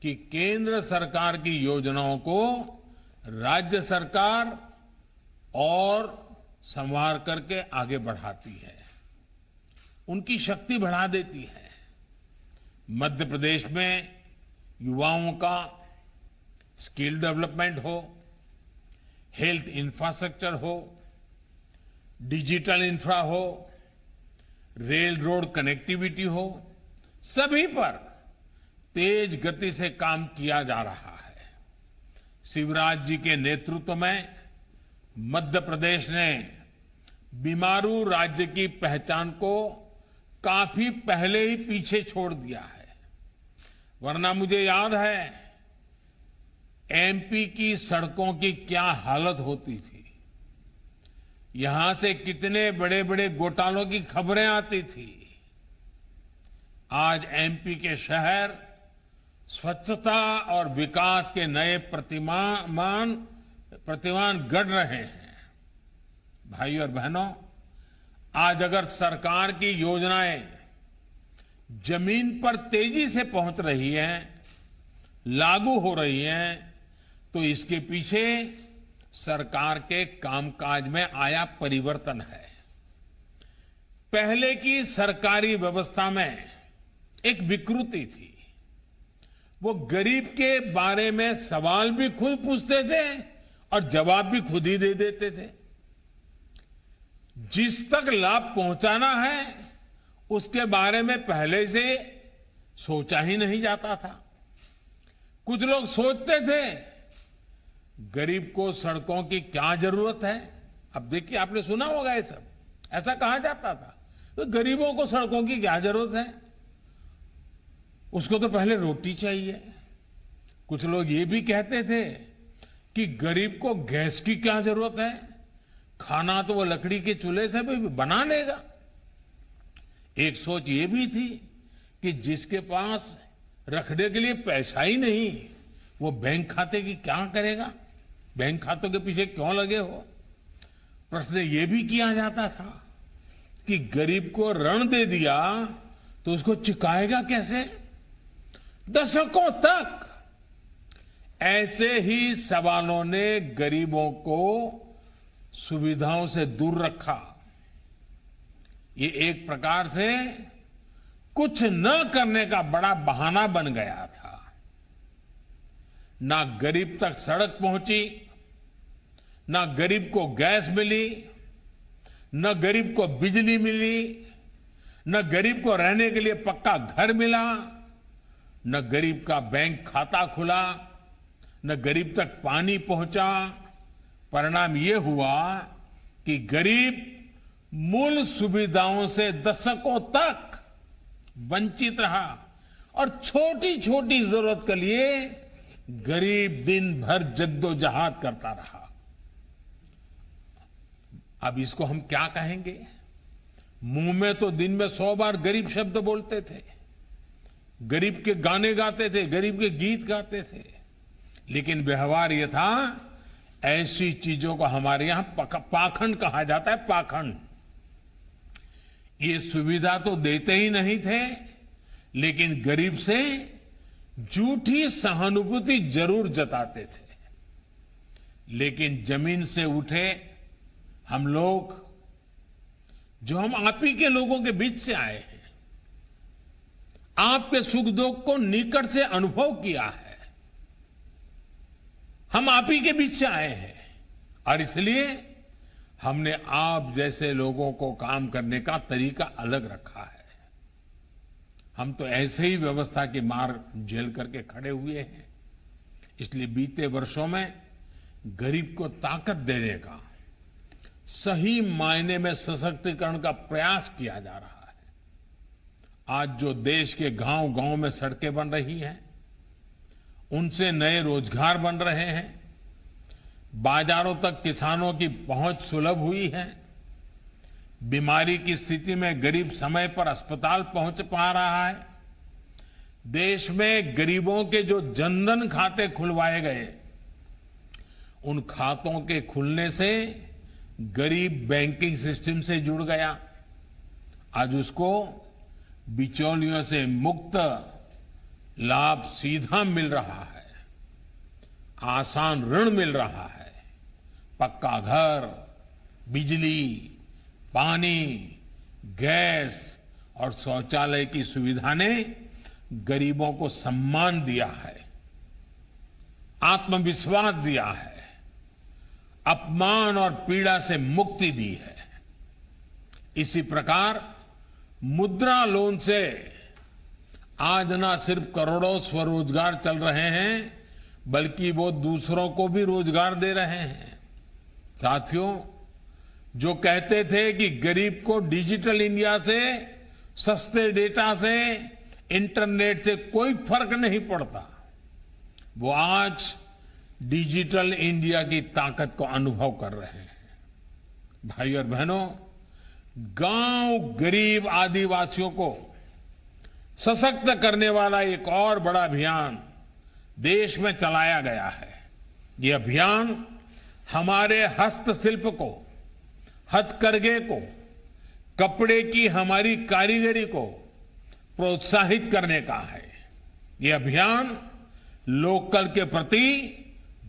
कि केंद्र सरकार की योजनाओं को राज्य सरकार और संवार करके आगे बढ़ाती है, उनकी शक्ति बढ़ा देती है। मध्य प्रदेश में युवाओं का स्किल डेवलपमेंट हो, हेल्थ इंफ्रास्ट्रक्चर हो, डिजिटल इंफ्रा हो, रेल रोड कनेक्टिविटी हो, सभी पर तेज गति से काम किया जा रहा है। शिवराज जी के नेतृत्व में मध्य प्रदेश ने बीमारू राज्य की पहचान को काफी पहले ही पीछे छोड़ दिया है। वरना मुझे याद है एमपी की सड़कों की क्या हालत होती थी। यहां से कितने बड़े बड़े घोटालों की खबरें आती थी। आज एमपी के शहर स्वच्छता और विकास के नए प्रतिमान गढ़ रहे हैं। भाइयों और बहनों, आज अगर सरकार की योजनाएं जमीन पर तेजी से पहुंच रही हैं, लागू हो रही हैं, तो इसके पीछे सरकार के कामकाज में आया परिवर्तन है। पहले की सरकारी व्यवस्था में एक विकृति थी। वो गरीब के बारे में सवाल भी खुद पूछते थे और जवाब भी खुद ही दे देते थे। जिस तक लाभ पहुंचाना है उसके बारे में पहले से सोचा ही नहीं जाता था। कुछ लोग सोचते थे गरीब को सड़कों की क्या जरूरत है। अब देखिए, आपने सुना होगा ये सब, ऐसा कहा जाता था तो गरीबों को सड़कों की क्या जरूरत है, उसको तो पहले रोटी चाहिए। कुछ लोग ये भी कहते थे कि गरीब को गैस की क्या जरूरत है, खाना तो वो लकड़ी के चूल्हे से भी बना लेगा। एक सोच ये भी थी कि जिसके पास रखने के लिए पैसा ही नहीं वो बैंक खाते की क्या करेगा, बैंक खातों के पीछे क्यों लगे हो। प्रश्न ये भी किया जाता था कि गरीब को ऋण दे दिया तो उसको चुकाएगा कैसे। दशकों तक ऐसे ही सवालों ने गरीबों को सुविधाओं से दूर रखा। ये एक प्रकार से कुछ न करने का बड़ा बहाना बन गया था। ना गरीब तक सड़क पहुंची, ना गरीब को गैस मिली, न गरीब को बिजली मिली, न गरीब को रहने के लिए पक्का घर मिला, न गरीब का बैंक खाता खुला, न गरीब तक पानी पहुंचा। परिणाम यह हुआ कि गरीब मूल सुविधाओं से दशकों तक वंचित रहा और छोटी छोटी जरूरत के लिए गरीब दिन भर जद्दोजहद करता रहा। अब इसको हम क्या कहेंगे। मुंह में तो दिन में 100 बार गरीब शब्द बोलते थे, गरीब के गाने गाते थे, गरीब के गीत गाते थे, लेकिन व्यवहार यह था, ऐसी चीजों को हमारे यहां पाखंड कहा जाता है। पाखंड। ये सुविधा तो देते ही नहीं थे, लेकिन गरीब से झूठी सहानुभूति जरूर जताते थे। लेकिन जमीन से उठे हम लोग, जो हम आप ही के लोगों के बीच से आए हैं, आपके सुख दुख को निकट से अनुभव किया है, हम आप ही के बीच से आए हैं और इसलिए हमने आप जैसे लोगों को काम करने का तरीका अलग रखा है। हम तो ऐसे ही व्यवस्था की मार झेल करके खड़े हुए हैं। इसलिए बीते वर्षों में गरीब को ताकत देने का, सही मायने में सशक्तिकरण का प्रयास किया जा रहा है। आज जो देश के गांव-गांव में सड़कें बन रही हैं, उनसे नए रोजगार बन रहे हैं, बाजारों तक किसानों की पहुंच सुलभ हुई है, बीमारी की स्थिति में गरीब समय पर अस्पताल पहुंच पा रहा है। देश में गरीबों के जो जनधन खाते खुलवाए गए, उन खातों के खुलने से गरीब बैंकिंग सिस्टम से जुड़ गया। आज उसको बिचौलियों से मुक्त लाभ सीधा मिल रहा है, आसान ऋण मिल रहा है, पक्का घर, बिजली, पानी, गैस और शौचालय की सुविधा ने गरीबों को सम्मान दिया है, आत्मविश्वास दिया है, अपमान और पीड़ा से मुक्ति दी है। इसी प्रकार मुद्रा लोन से आज न सिर्फ करोड़ों स्वरोजगार चल रहे हैं, बल्कि वो दूसरों को भी रोजगार दे रहे हैं। साथियों, जो कहते थे कि गरीब को डिजिटल इंडिया से, सस्ते डेटा से, इंटरनेट से कोई फर्क नहीं पड़ता, वो आज डिजिटल इंडिया की ताकत को अनुभव कर रहे हैं। भाई और बहनों, गांव गरीब आदिवासियों को सशक्त करने वाला एक और बड़ा अभियान देश में चलाया गया है। ये अभियान हमारे हस्तशिल्प को, हथकरघे को, कपड़े की हमारी कारीगरी को प्रोत्साहित करने का है। ये अभियान लोकल के प्रति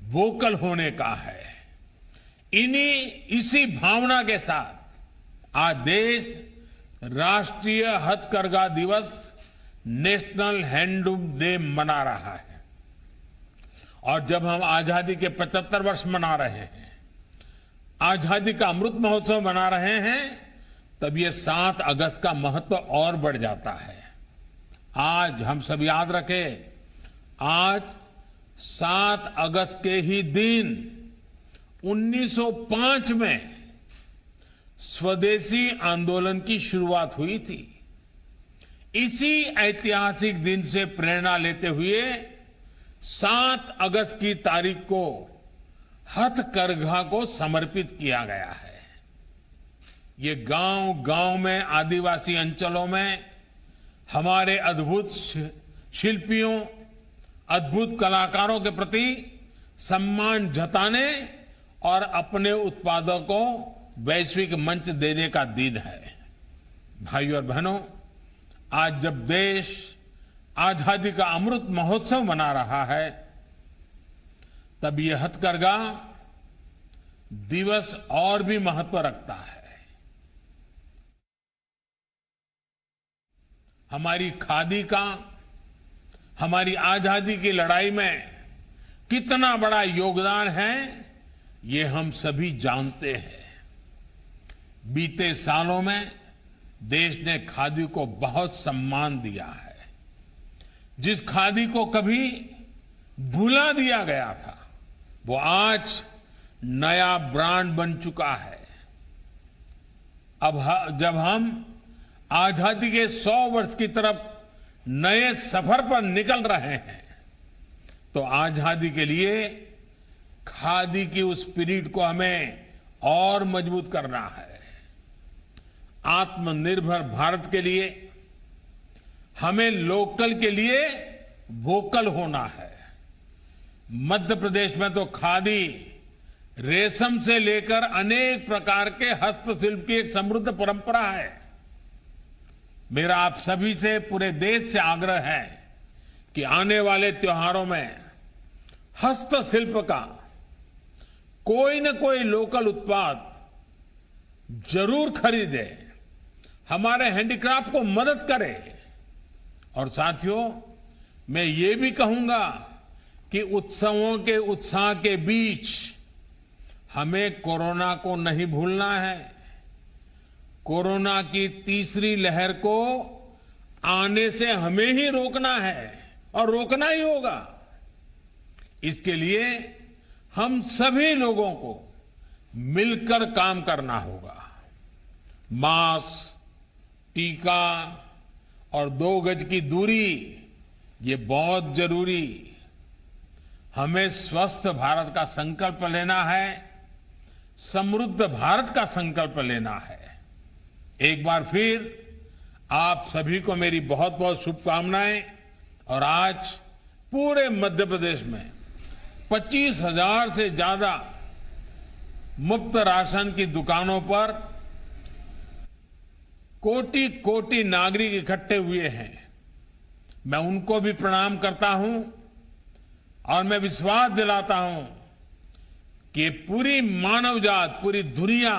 वोकल होने का है। इसी भावना के साथ आज देश राष्ट्रीय हथकरघा दिवस, नेशनल हैंडलूम डे मना रहा है। और जब हम आजादी के 75 वर्ष मना रहे हैं, आजादी का अमृत महोत्सव मना रहे हैं, तब ये 7 अगस्त का महत्व और बढ़ जाता है। आज हम सब याद रखें, आज 7 अगस्त के ही दिन 1905 में स्वदेशी आंदोलन की शुरुआत हुई थी। इसी ऐतिहासिक दिन से प्रेरणा लेते हुए 7 अगस्त की तारीख को हथकरघा को समर्पित किया गया है। ये गांव-गांव में, आदिवासी अंचलों में हमारे अद्भुत शिल्पियों, अद्भुत कलाकारों के प्रति सम्मान जताने और अपने उत्पादों को वैश्विक मंच देने का दिन है। भाइयों और बहनों, आज जब देश आजादी का अमृत महोत्सव मना रहा है, तब ये हथकरघा दिवस और भी महत्व रखता है। हमारी खादी का हमारी आजादी की लड़ाई में कितना बड़ा योगदान है, ये हम सभी जानते हैं। बीते सालों में देश ने खादी को बहुत सम्मान दिया है। जिस खादी को कभी भुला दिया गया था, वो आज नया ब्रांड बन चुका है। अब जब हम आजादी के 100 वर्ष की तरफ नए सफर पर निकल रहे हैं, तो आजादी के लिए खादी की उस स्पिरिट को हमें और मजबूत करना है। आत्मनिर्भर भारत के लिए हमें लोकल के लिए वोकल होना है। मध्य प्रदेश में तो खादी रेशम से लेकर अनेक प्रकार के हस्तशिल्प की एक समृद्ध परंपरा है। मेरा आप सभी से, पूरे देश से आग्रह है कि आने वाले त्योहारों में हस्तशिल्प का कोई न कोई लोकल उत्पाद जरूर खरीदे, हमारे हैंडीक्राफ्ट को मदद करे। और साथियों, मैं ये भी कहूंगा कि उत्सवों के उत्साह के बीच हमें कोरोना को नहीं भूलना है। कोरोना की तीसरी लहर को आने से हमें ही रोकना है और रोकना ही होगा। इसके लिए हम सभी लोगों को मिलकर काम करना होगा। मास्क, टीका और 2 गज की दूरी, ये बहुत जरूरी। हमें स्वस्थ भारत का संकल्प लेना है, समृद्ध भारत का संकल्प लेना है। एक बार फिर आप सभी को मेरी बहुत बहुत शुभकामनाएं। और आज पूरे मध्य प्रदेश में 25,000 से ज्यादा मुफ्त राशन की दुकानों पर कोटि कोटि नागरिक इकट्ठे हुए हैं। मैं उनको भी प्रणाम करता हूं और मैं विश्वास दिलाता हूं कि पूरी मानव जात, पूरी दुनिया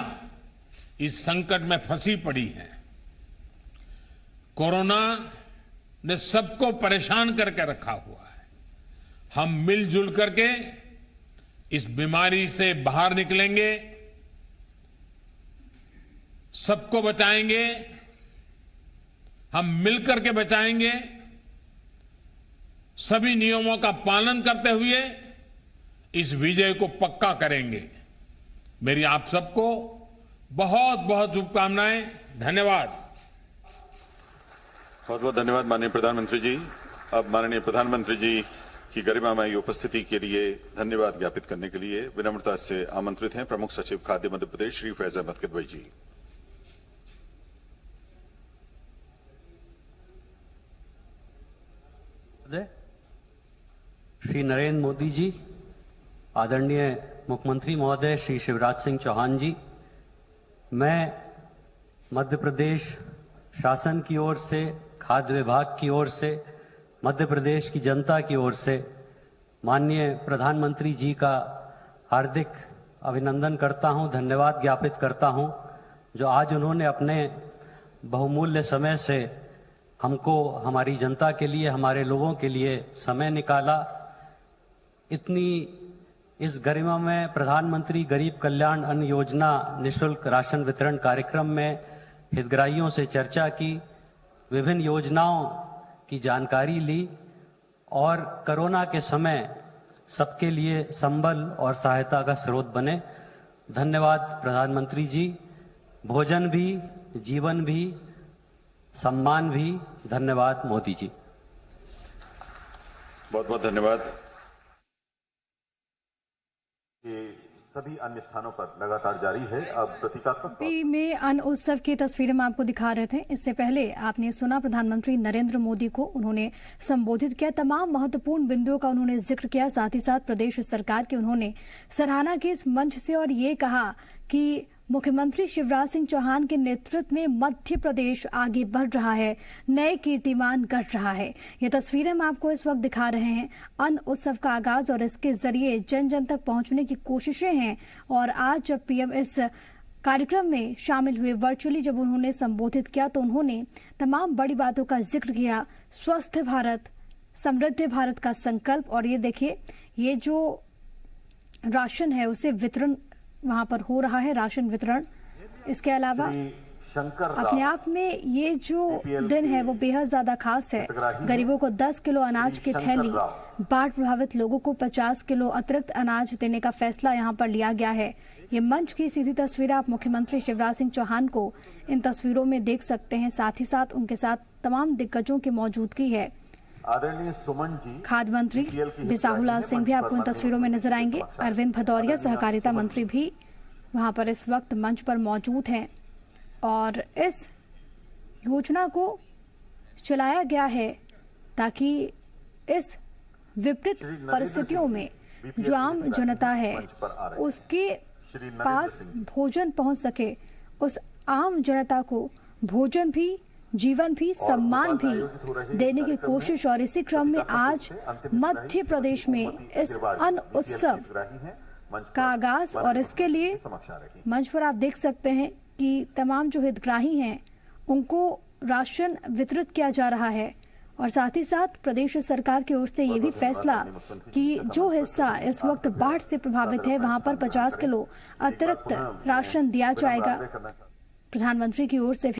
इस संकट में फंसी पड़ी है। कोरोना ने सबको परेशान करके रखा हुआ है। हम मिलजुल करके इस बीमारी से बाहर निकलेंगे, सबको बचाएंगे, हम मिलकर के बचाएंगे। सभी नियमों का पालन करते हुए इस विजय को पक्का करेंगे। मेरी आप सबको बहुत बहुत शुभकामनाएं। धन्यवाद।
बहुत बहुत धन्यवाद माननीय प्रधानमंत्री जी। अब माननीय प्रधानमंत्री जी की गरिमामयी उपस्थिति के लिए धन्यवाद ज्ञापित करने के लिए विनम्रता से आमंत्रित हैं प्रमुख सचिव खाद्य मध्य प्रदेश श्री फैज अहमद किदवई जी।
श्री नरेंद्र मोदी जी, आदरणीय मुख्यमंत्री महोदय श्री शिवराज सिंह चौहान जी, मैं मध्य प्रदेश शासन की ओर से, खाद्य विभाग की ओर से, मध्य प्रदेश की जनता की ओर से माननीय प्रधानमंत्री जी का हार्दिक अभिनंदन करता हूं, धन्यवाद ज्ञापित करता हूं, जो आज उन्होंने अपने बहुमूल्य समय से हमको, हमारी जनता के लिए, हमारे लोगों के लिए समय निकाला। इतनी इस गरिमा में प्रधानमंत्री गरीब कल्याण अन्न योजना निःशुल्क राशन वितरण कार्यक्रम में हितग्राहियों से चर्चा की, विभिन्न योजनाओं की जानकारी ली और कोरोना के समय सबके लिए संबल और सहायता का स्रोत बने। धन्यवाद प्रधानमंत्री जी। भोजन भी, जीवन भी, सम्मान भी। धन्यवाद मोदी जी।
बहुत बहुत धन्यवाद।
सभी अन्य स्थानों पर लगातार जारी है। अब प्रतीकात्मक
में अन्न उत्सव की तस्वीरें हम आपको दिखा रहे थे। इससे पहले आपने सुना प्रधानमंत्री नरेंद्र मोदी को, उन्होंने संबोधित किया, तमाम महत्वपूर्ण बिंदुओं का उन्होंने जिक्र किया, साथ ही साथ प्रदेश सरकार की उन्होंने सराहना की इस मंच से और ये कहा कि मुख्यमंत्री शिवराज सिंह चौहान के नेतृत्व में मध्य प्रदेश आगे बढ़ रहा है, नए कीर्तिमान गढ़ रहा है। ये तस्वीरें हम आपको इस वक्त दिखा रहे हैं। अन्न उत्सव का आगाज और इसके जरिए जन जन तक पहुंचने की कोशिशें हैं। और आज जब पीएम इस कार्यक्रम में शामिल हुए, वर्चुअली जब उन्होंने संबोधित किया, तो उन्होंने तमाम बड़ी बातों का जिक्र किया। स्वस्थ भारत, समृद्ध भारत का संकल्प। और ये देखिए, ये जो राशन है उसे वितरण वहां पर हो रहा है, राशन वितरण। इसके अलावा अपने आप में ये जो दिन है वो बेहद ज्यादा खास है। गरीबों को 10 किलो अनाज की थैली, बाढ़ प्रभावित लोगों को 50 किलो अतिरिक्त अनाज देने का फैसला यहाँ पर लिया गया है। ये मंच की सीधी तस्वीर आप मुख्यमंत्री शिवराज सिंह चौहान को इन तस्वीरों में देख सकते हैं। साथ ही साथ उनके साथ तमाम दिग्गजों की मौजूदगी है।
आदरणीय सुमन जी,
खाद्य मंत्री बिसाहुलाल सिंह भी आपको इन तस्वीरों में नजर आएंगे। अरविंद भदौरिया सहकारिता मंत्री भी वहां पर इस वक्त मंच पर मौजूद हैं। और इस योजना को चलाया गया है ताकि इस विपरीत परिस्थितियों में जो आम जनता है उसके पास भोजन पहुंच सके, उस आम जनता को भोजन भी, जीवन भी, सम्मान भी देने की कोशिश। और इसी क्रम में आज मध्य प्रदेश में इस अन्न उत्सव का आगाज, और इसके लिए मंच पर आप देख सकते हैं कि तमाम जो हितग्राही हैं उनको राशन वितरित किया जा रहा है। और साथ ही साथ प्रदेश सरकार की ओर से ये भी फैसला कि जो हिस्सा इस वक्त बाढ़ से प्रभावित है वहां पर 50 किलो अतिरिक्त राशन दिया जाएगा। प्रधानमंत्री की ओर से